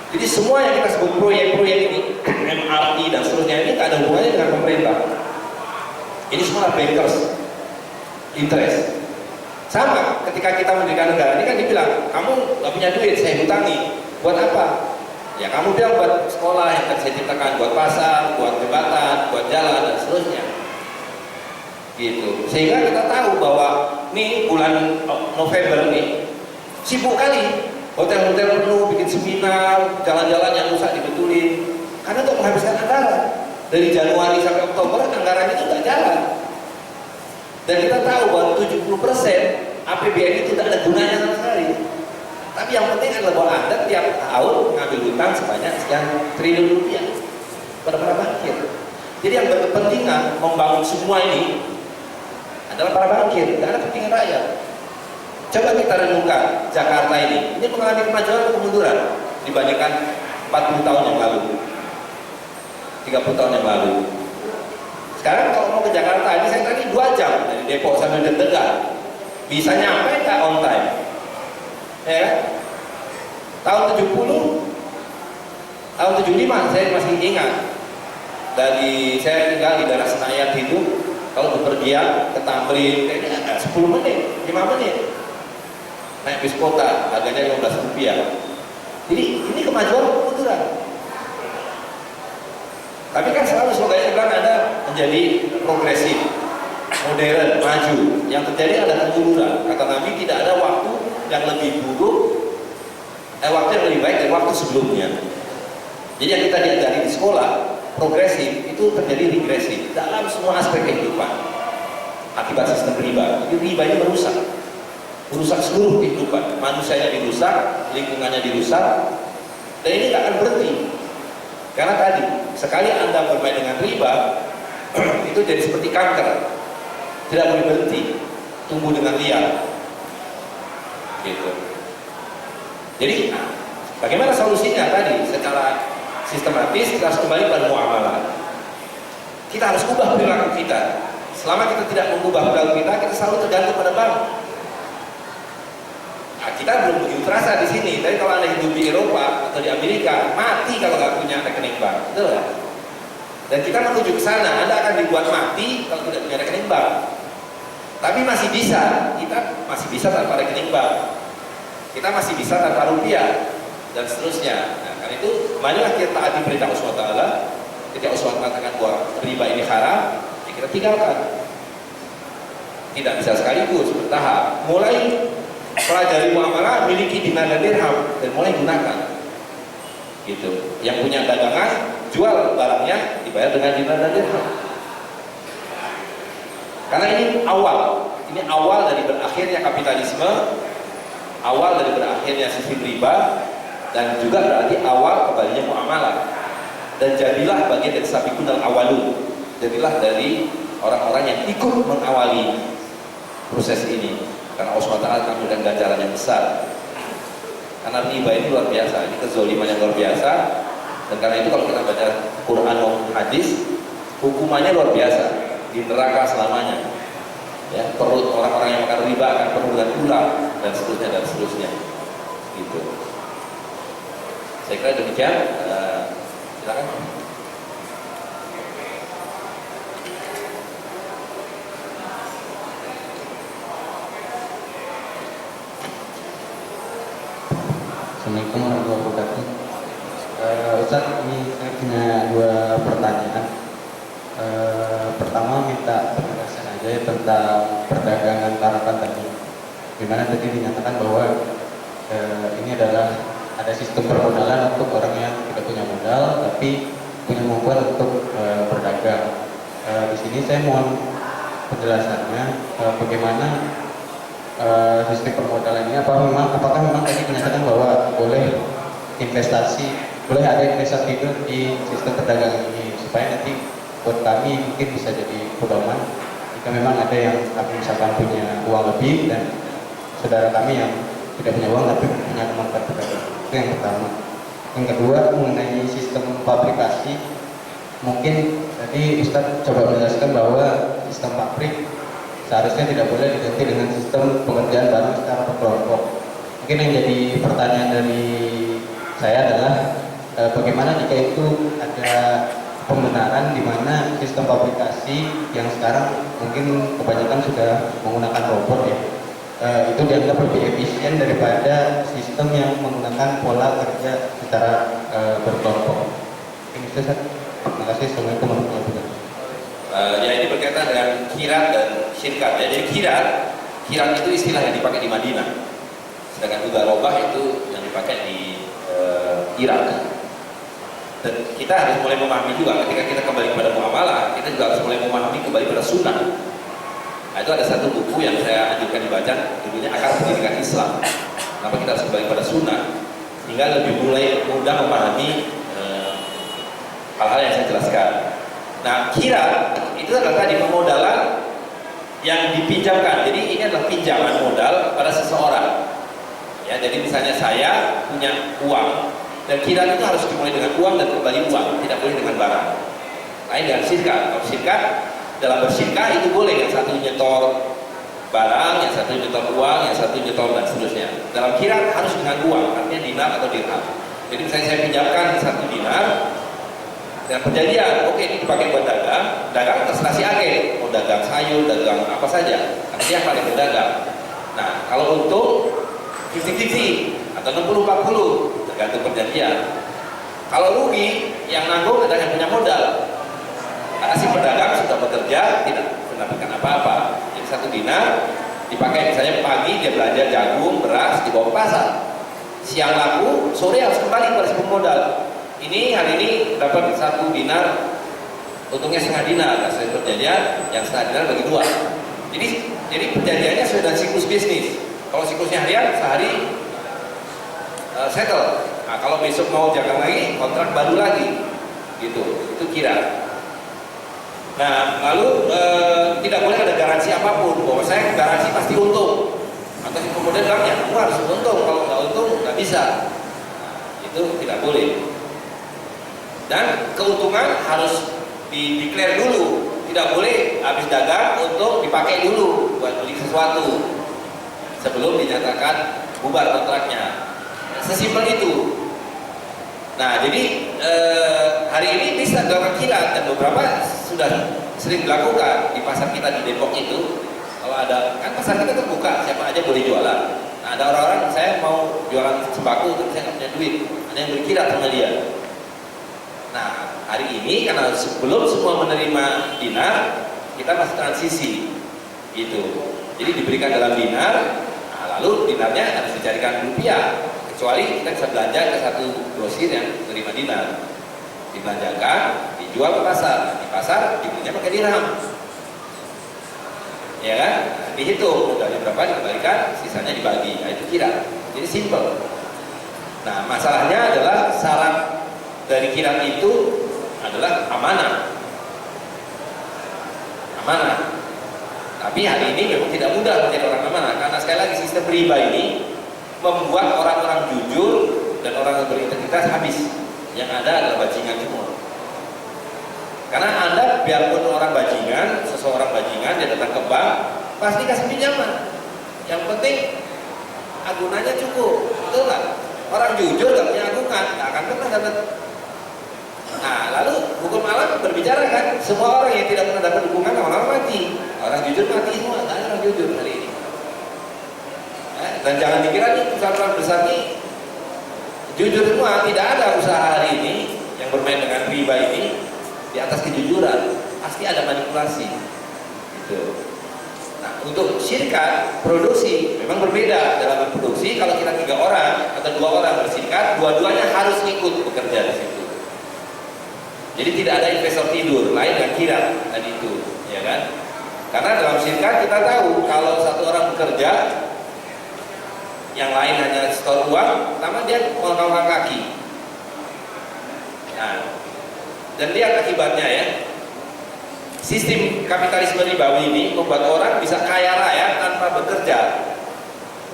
Jadi semua yang kita sebut proyek-proyek ini, MRT dan seterusnya ini tak ada hubungannya dengan pemerintah. Ini semua bankers interest. Sama ketika kita mendirikan negara ini kan dibilang, kamu nggak punya duit, saya hutangi. Buat apa? Ya kamu bilang buat sekolah yang akan saya ciptakan, buat pasar, buat jembatan, buat jalan dan seterusnya. Gitu. Sehingga kita tahu bahwa nih bulan November nih sibuk kali, hotel-hotel penuh, bikin seminar, jalan-jalan yang rusak dibetulin. Karena untuk menghabiskan anggaran dari Januari sampai Oktober anggarannya itu nggak jalan. Dan kita tahu bahwa 70% APBN itu tidak ada gunanya sama sekali. Tapi yang penting adalah bahwa Anda tiap tahun mengambil hutang sebanyak sekian triliun rupiah pada para bankir. Jadi yang berkepentingan membangun semua ini adalah para bankir, tidak ada kepentingan rakyat. Coba kita renungkan Jakarta ini mengalami kemajuan atau kemunduran dibandingkan 40 tahun yang lalu, 30 tahun yang lalu. Sekarang kalau mau ke Jakarta ini saya tadi 2 jam dari Depok sampai Dendega, bisa nyampe nggak on time? Ya kan? Tahun 70, tahun 75 saya masih ingat, dari saya tinggal di daerah Senayan itu, kalau bepergian ke Tamrin kayaknya 10 menit, 5 menit naik bis kota, harganya 15 rupiah. Jadi ini kemajuan kemunduran. Tapi kan selalu slogannya bilang Anda menjadi progresif, modern, maju. Yang terjadi adalah kemunduran. Kata Nabi, tidak ada waktu yang lebih buruk, waktu yang lebih baik dari waktu sebelumnya. Jadi yang kita diajari di sekolah, progresif, itu terjadi regresi dalam semua aspek kehidupan. Akibat sistem riba. Jadi riba ini merusak seluruh kehidupan. Manusianya dirusak, lingkungannya dirusak, dan ini tidak akan berhenti. Karena tadi, sekali Anda bermain dengan riba, itu jadi seperti kanker. Tidak boleh berhenti, tumbuh dengan liar. Gitu. Jadi, bagaimana solusinya tadi? Secara sistematis, kita harus kembali pada muamalah. Kita harus ubah perilaku kita. Selama kita tidak mengubah perilaku kita selalu tergantung pada bank. Nah, kita belum begitu terasa di sini. Tapi kalau Anda hidup di Eropa atau di Amerika, mati kalau nggak punya rekening bank, betul nggak? Dan kita menuju ke sana, Anda akan dibuat mati kalau tidak punya rekening bank. Tapi masih bisa, kita masih bisa tanpa rekening bank. Kita masih bisa tanpa rupiah dan seterusnya. Nah, karena itu, marilah kita taati perintah Allah SWT. Ketika Allah SWT mengatakan bahwa riba ini haram, ya kita tinggalkan. Tidak bisa sekaligus, bertahap. Mulai pelajari muamalah, miliki dinar dan dirham, dan mulai gunakan. Gitu. Yang punya dagangan, jual barangnya, dibayar dengan dinar dan dirham. Karena ini awal dari berakhirnya kapitalisme, awal dari berakhirnya sistem riba, dan juga berarti awal kembalinya muamalah. Dan jadilah bagian dari sabiqun al-awwalun, jadilah dari orang-orang yang ikut mengawali proses ini. Karena Allah SWT akan memberikan ganjaran yang besar. Karena riba ini luar biasa, ini kezoliman yang luar biasa. Dan karena itu kalau kita baca Quran maupun hadis, hukumannya luar biasa, di neraka selamanya. Ya, perut orang-orang yang makan riba akan penuh dengan ular dan seterusnya. Gitu. Saya kira demikian. Silakan. Assalamualaikum warahmatullahi wabarakatuh. Ustaz, ini saya punya dua pertanyaan. Pertama, minta penjelasan aja ya tentang perdagangan tarapan tadi. Dimana tadi dinyatakan bahwa ini adalah ada sistem permodalan untuk orang yang tidak punya modal tapi punya kemampuan untuk berdagang. Di sini saya mohon penjelasannya bagaimana sistem permodalan ini, apakah memang tadi dinyatakan bahwa boleh ada investasi itu di sistem perdagangan ini supaya nanti buat kami mungkin bisa jadi pedoman jika memang ada yang kami misalkan punya uang lebih dan saudara kami yang tidak punya uang tapi punya kemampuan berdagang. Itu yang pertama. Yang kedua, mengenai sistem pabrikasi, mungkin tadi Ustadz coba menjelaskan bahwa sistem pabrik seharusnya tidak boleh diganti dengan sistem pengerjaan barang secara berkelompok. Mungkin yang jadi pertanyaan dari saya adalah bagaimana jika itu ada pembenaran di mana sistem pabrikasi yang sekarang mungkin kebanyakan sudah menggunakan robot ya, itu dianggap lebih efisien daripada sistem yang menggunakan pola kerja secara berkelompok. Ini Ustaz. Terima kasih. Assalamualaikum warahmatullahi wabarakatuh. Ya, ini berkaitan dengan kirat dan syirkat. Ya, jadi kirat itu istilah yang dipakai di Madinah, sedangkan juga robah itu yang dipakai di Irak. Dan kita harus mulai memahami juga ketika kita kembali kepada muamalah, kita juga harus mulai memahami kembali pada sunnah. Nah, itu ada satu buku yang saya anjurkan dibaca, judulnya Akar Pendidikan Islam. Kenapa kita harus kembali pada sunnah, hingga lebih mulai mudah memahami hal-hal yang saya jelaskan. Nah, kirat itu adalah tadi pemodalan yang dipinjamkan. Jadi ini adalah pinjaman modal pada seseorang. Ya, jadi misalnya saya punya uang dan kirat itu harus dimulai dengan uang dan kembali uang, tidak boleh dengan barang. Lain dengan syirkat. Kalau syirkat, dalam bersyirkat itu boleh yang satu nyetor barang, yang satu nyetor uang, yang satu nyetor dan seterusnya. Dalam kirat harus dengan uang, artinya dinar atau dirham. Jadi misalnya saya pinjamkan 1 dinar dan perjanjian, oke, ini dipakai buat dagang terserah si agen, mau dagang sayur, dagang apa saja, artinya paling berdagang. Nah, kalau untuk 50-50 atau 60-40 tergantung perjanjian. Kalau rugi, yang nanggung adalah yang punya modal. Karena si pedagang sudah bekerja, tidak mendapatkan apa-apa. Jadi 1 dinar dipakai misalnya pagi dia belanja jagung, beras, dibawa ke pasar. Siang laku, sore harus kembali kepada si pemodal. Ini hari ini dapat 1 dinar, untungnya setengah dinar. Nah, saya perjanjian yang setengah dinar bagi 2. Jadi perjanjiannya sudah siklus bisnis. Kalau siklusnya harian, sehari settle. Nah, kalau besok mau jaga lagi, kontrak baru lagi, gitu. Itu kira. Nah, lalu tidak boleh ada garansi apapun. Bahwa saya garansi pasti untung. Atau si pemodal bilang ya, kamu harus untung. Kalau nggak untung, nggak bisa. Nah, itu tidak boleh. Dan keuntungan harus di-declare dulu. Tidak boleh habis dagang untuk dipakai dulu buat beli sesuatu sebelum dinyatakan bubar kontraknya. Sesimpel itu. Nah, jadi hari ini bisa dilakukan kilat dan beberapa sudah sering dilakukan di pasar kita di Depok itu. Kalau ada, kan pasar kita terbuka, siapa aja boleh jualan. Nah, ada orang-orang saya mau jualan sembako tapi saya nggak punya duit, ada yang beli kilat sama dia. Nah, hari ini karena sebelum semua menerima dinar, kita masih transisi, gitu. Jadi diberikan dalam dinar, nah, lalu dinarnya harus dicarikan rupiah. Kecuali kita bisa belanja ke satu grosir yang menerima dinar, dibelanjakan, dijual ke pasar, di pasar dibelinya pakai dirham, ya kan? Nah, dihitung modalnya berapa, dikembalikan, sisanya dibagi. Nah, itu kira. Jadi simple. Nah, masalahnya adalah syarat dari kirat itu adalah amanah. Amanah. Tapi hari ini memang tidak mudah menjadi orang amanah karena sekali lagi sistem riba ini membuat orang-orang jujur dan orang yang berintegritas habis. Yang ada adalah bajingan semua. Karena Anda biarpun orang bajingan, seseorang bajingan dia datang ke bank, pasti kasih pinjaman. Yang penting agunannya cukup, betul nggak? Orang jujur nggak punya agungan, nggak akan pernah dapat. Nah, lalu hukum alam berbicara kan, semua orang yang tidak pernah dapat dukungan orang mati. Orang jujur mati semua, nggak ada orang jujur hari ini. Dan jangan dikira nih perusahaan besar ini jujur semua, tidak ada usaha hari ini yang bermain dengan riba ini di atas kejujuran, pasti ada manipulasi. Gitu. Nah, untuk syarikat produksi memang berbeda dalam produksi. Kalau kita 3 orang atau 2 orang berserikat, dua-duanya harus ikut bekerja di situ. Jadi tidak ada investor tidur, lain dan kira tadi itu, ya kan? Karena dalam syarikat kita tahu kalau satu orang bekerja, yang lain hanya setor uang, pertama dia mengangkat kaki. Nah, dan lihat akibatnya ya. Sistem kapitalisme ribawi ini membuat orang bisa kaya raya tanpa bekerja.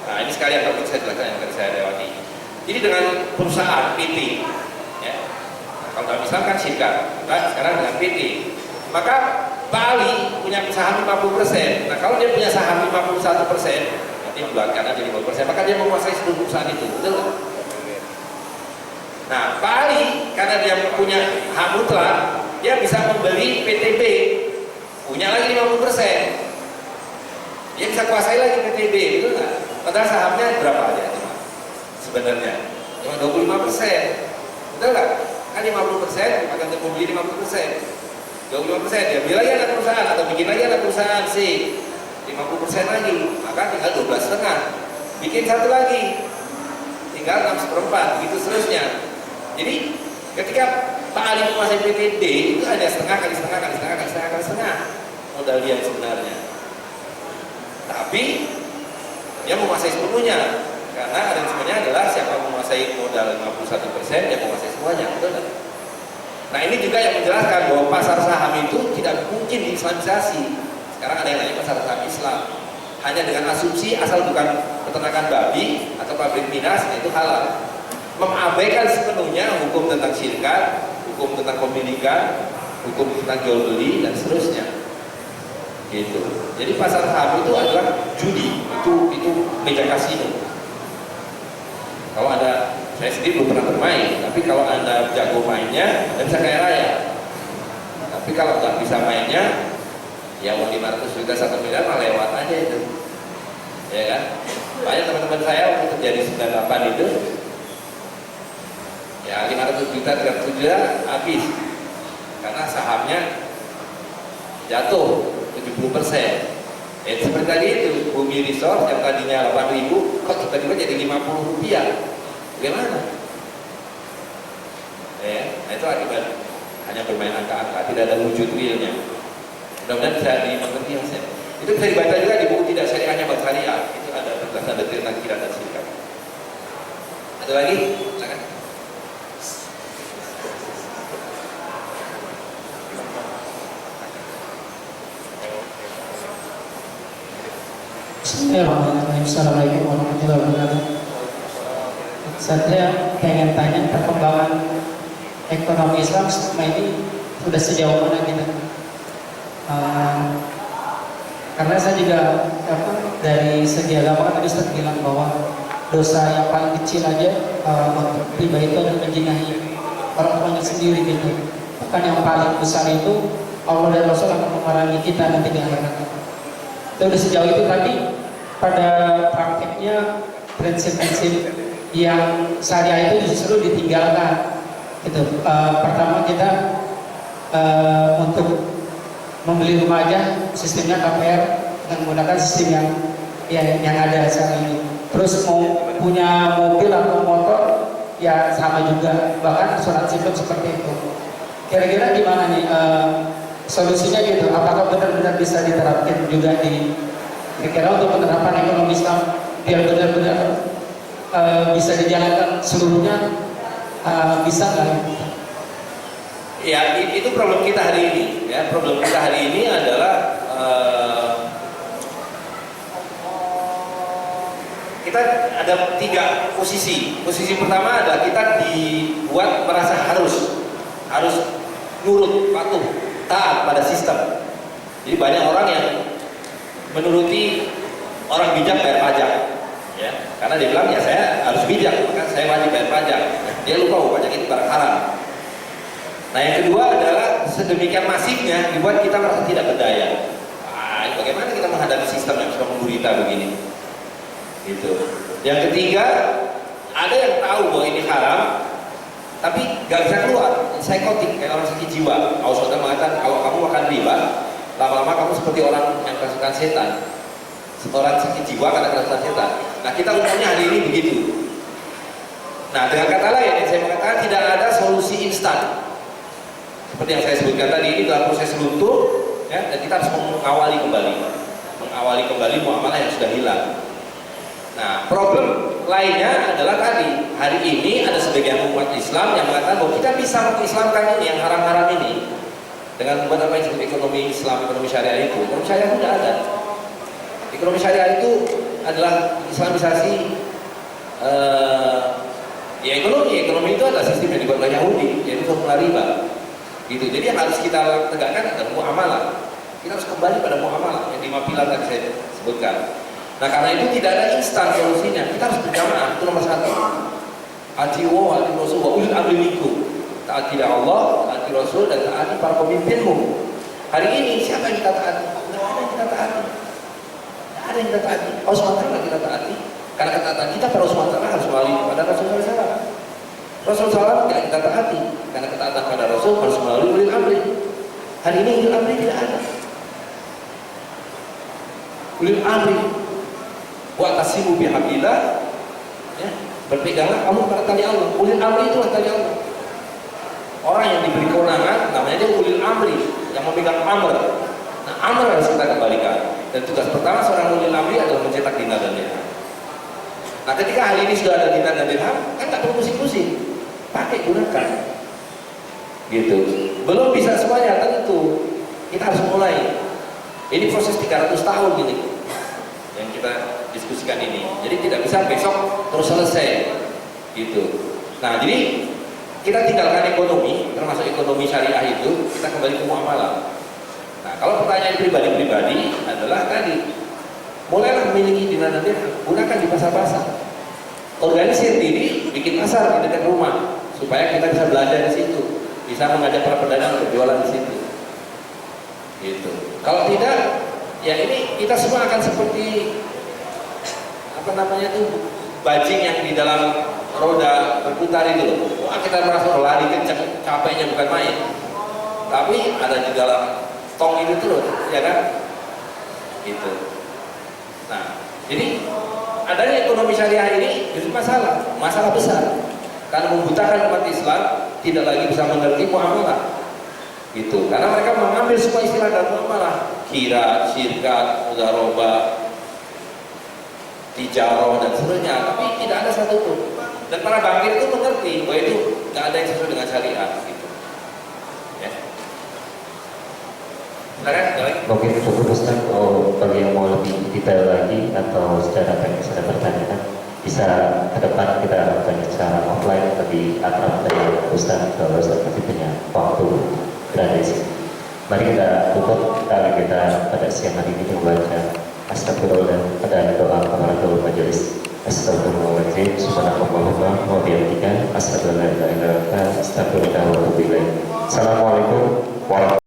Nah, ini sekalian topik saya jelaskan yang tadi saya lewati. Jadi dengan perusahaan PT, ya. Nah, kalau misalkan syarikat, nah, sekarang dengan PT, maka Pak Ali punya saham 50%. Nah, kalau dia punya saham 51%, dia bulatkan aja 50%, maka dia menguasai seluruh perusahaan itu, betul nggak? Nah, Pak Ali karena dia punya hak mutlak, dia bisa membeli PTB, punya lagi 50%, dia bisa kuasai lagi PTB, betul nggak? Padahal sahamnya berapa aja sebenarnya? Cuma 25%, betul nggak? Kan 50%, maka untuk membeli 50%, 25%, dia beli lagi anak perusahaan atau bikin lagi anak perusahaan sih. 50% lagi, maka tinggal 12,5, bikin satu lagi, tinggal 6/4, begitu seterusnya. Jadi ketika Pak Ali menguasai PTD itu hanya setengah kali setengah kali setengah kali setengah kali setengah modal dia sebenarnya. Tapi dia menguasai sepenuhnya karena aransemennya adalah siapa menguasai modal 51%, dia menguasai semuanya, betul kan? Nah, ini juga yang menjelaskan bahwa pasar saham itu tidak mungkin diislamisasi. Sekarang ada yang namanya pasar saham Islam. Hanya dengan asumsi asal bukan peternakan babi atau pabrik miras, itu halal. Mengabaikan sepenuhnya hukum tentang syarikat, hukum tentang pemilikan, hukum tentang jual beli dan seterusnya. Gitu. Jadi pasar saham itu adalah judi, itu meja kasino. Kalau ada, saya sendiri belum pernah bermain, tapi kalau Anda jago mainnya, Anda bisa kaya raya. Tapi kalau nggak bisa mainnya, ya uang 500 juta 1 miliar malah lewat aja itu, ya kan? Banyak teman-teman saya waktu terjadi 98 itu Ya 500 juta, 300 juta habis karena sahamnya jatuh 70%. Seperti tadi itu Bumi Resort yang tadinya 8.000 kok tiba-tiba jadi 50 rupiah. Bagaimana? Nah itu akibat hanya bermain angka-angka, tidak ada wujud realnya. Mudah-mudahan bisa dimengerti Mas ya. Itu bisa dibaca juga di buku Tidak Syariahnya Bank Syariah. Itu ada penjelasan detail tentang kira dan syarikat. Ada lagi? Silakan. Bismillahirrahmanirrahim. Assalamualaikum warahmatullahi wabarakatuh. Saya pengen tanya perkembangan ekonomi Islam selama ini sudah sejauh mana gitu? Karena saya juga dari segi agama kan tadi Ustaz bilang bahwa dosa yang paling kecil aja untuk riba itu adalah menjinahi orang tuanya sendiri gitu. Bahkan yang paling besar itu Allah dan Rasul akan memerangi kita nanti di akhirat. Itu udah sejauh itu tadi pada prakteknya prinsip-prinsip yang syariah itu justru ditinggalkan gitu. Pertama kita untuk membeli rumah aja sistemnya KPR dengan menggunakan sistem yang ada sekarang ini. Terus mau punya mobil atau motor ya sama juga, bahkan asuransi pun seperti itu. Kira-kira gimana nih solusinya gitu? Apakah benar-benar bisa diterapkan juga di kira-kira untuk penerapan ekonomi Islam biar benar-benar bisa dijalankan seluruhnya, bisa nggak? Ya itu problem kita hari ini. Ya problem kita hari ini adalah kita ada 3 posisi. Posisi pertama adalah kita dibuat merasa harus nurut, patuh, taat pada sistem. Jadi banyak orang yang menuruti orang bijak bayar pajak, ya, karena dia bilang ya saya harus bijak, maka saya wajib bayar pajak. Dia lupa bahwa pajak itu barang haram. Nah yang kedua adalah sedemikian masifnya dibuat kita merasa tidak berdaya. Bagaimana kita menghadapi sistem yang sudah menggurita begini? Gitu. Yang ketiga, ada yang tahu bahwa ini haram, tapi gak bisa keluar, psikotik kayak orang sakit jiwa. Allah mengatakan kalau kamu makan riba, lama-lama kamu seperti orang yang kerasukan setan. Orang sakit jiwa karena kerasukan setan. Nah kita umumnya hari ini begitu. Nah dengan kata lain yang saya mengatakan tidak ada solusi instan. Seperti yang saya sebutkan tadi, ini dalam proses runtuh, ya, dan kita harus mengawali kembali muamalah yang sudah hilang. Nah problem lainnya adalah tadi hari ini ada sebagian umat Islam yang mengatakan bahwa kita bisa mengislamkan ini yang haram-haram ini dengan membuat apa yang disebut ekonomi Islam, ekonomi syariah itu. Ekonomi syariah itu tidak ada. Ekonomi syariah itu adalah islamisasi ya ekonomi itu adalah sistem yang dibuat oleh Yahudi, yaitu formula riba. Gitu. Jadi yang harus kita tegakkan adalah muamalah. Kita harus kembali pada muamalah yang 5 pilar tadi saya sebutkan. Nah karena itu tidak ada instan solusinya. Kita harus berjamaah, itu nomor 1. Atii'u wa atii'ur rasul wa ulil amri minkum. Taati Allah, taati Rasul, dan taati para pemimpinmu. Hari ini siapa yang kita taati? Tidak ada yang kita taati. Tidak ada yang kita taati. Allah SWT kita taati. Karena ketaatan kita pada Allah SWT harus melalui kepada Rasul SAW. Rasul SAW tidak kita taati. Karena ketaatan pada Rasul harus melalui ulil amri. Hari ini ulil amri tidak ada. Ulil amri wa tasimu bihablillah, ya, berpeganglah kamu pada tali Allah. Ulil amri itulah tali Allah. Orang yang diberi kewenangan namanya dia ulil amri, yang memegang amr. Nah amr harus kita kembalikan. Dan tugas pertama seorang ulil amri adalah mencetak dinar dan dirham. Nah ketika hari ini sudah ada dinar dan dirham, kan tak perlu pusing-pusing, pakai gunakan. Gitu. Belum bisa semuanya tentu. Kita harus mulai. Ini proses 300 tahun ini yang kita diskusikan ini. Jadi tidak bisa besok terus selesai. Gitu. Nah jadi kita tinggalkan ekonomi, termasuk ekonomi syariah itu, kita kembali ke muamalah. Nah kalau pertanyaan pribadi-pribadi adalah tadi, mulailah memiliki dinar dan dirham, gunakan di pasar-pasar. Organisir diri, bikin pasar di dekat rumah, supaya kita bisa belanja di situ, bisa mengajak para pedagang berjualan di situ. Gitu. Kalau tidak, ya ini kita semua akan seperti apa namanya tuh bajing yang di dalam roda berputar itu loh. Wah, kita merasa lari kencang, capeknya bukan main. Tapi ada di dalam tong itu terus, ya kan? Gitu. Nah, jadi adanya ekonomi syariah ini justru masalah besar. Karena membutakan umat Islam tidak lagi bisa mengerti muamalah. Gitu. Karena mereka mengambil semua istilah dalam muamalah, kira, syirkat, mudharabah, tijarah dan seterusnya, tapi tidak ada satupun. Dan para bankir itu mengerti bahwa itu nggak ada yang sesuai dengan syariat. Gitu. Ya. Silakan, lagi. Mungkin cukup Ustaz, bagi yang mau lebih detail lagi atau secara teknis ada pertanyaan, bisa ke depan kita lakukan secara offline lebih akrab dari Ustaz kalau Ustaz masih punya waktu berada di sini. Mari kita tutup kali kita pada siang hari ini membaca Astagfirullah dan doa kafaratul majelis. Astagfirullahaladzim, subhanallahumma wa bihamdika, asyhadu an la ilaha illa anta, astaghfiruka wa atubu ilaik. Assalamualaikum warahmatullahi wabarakatuh.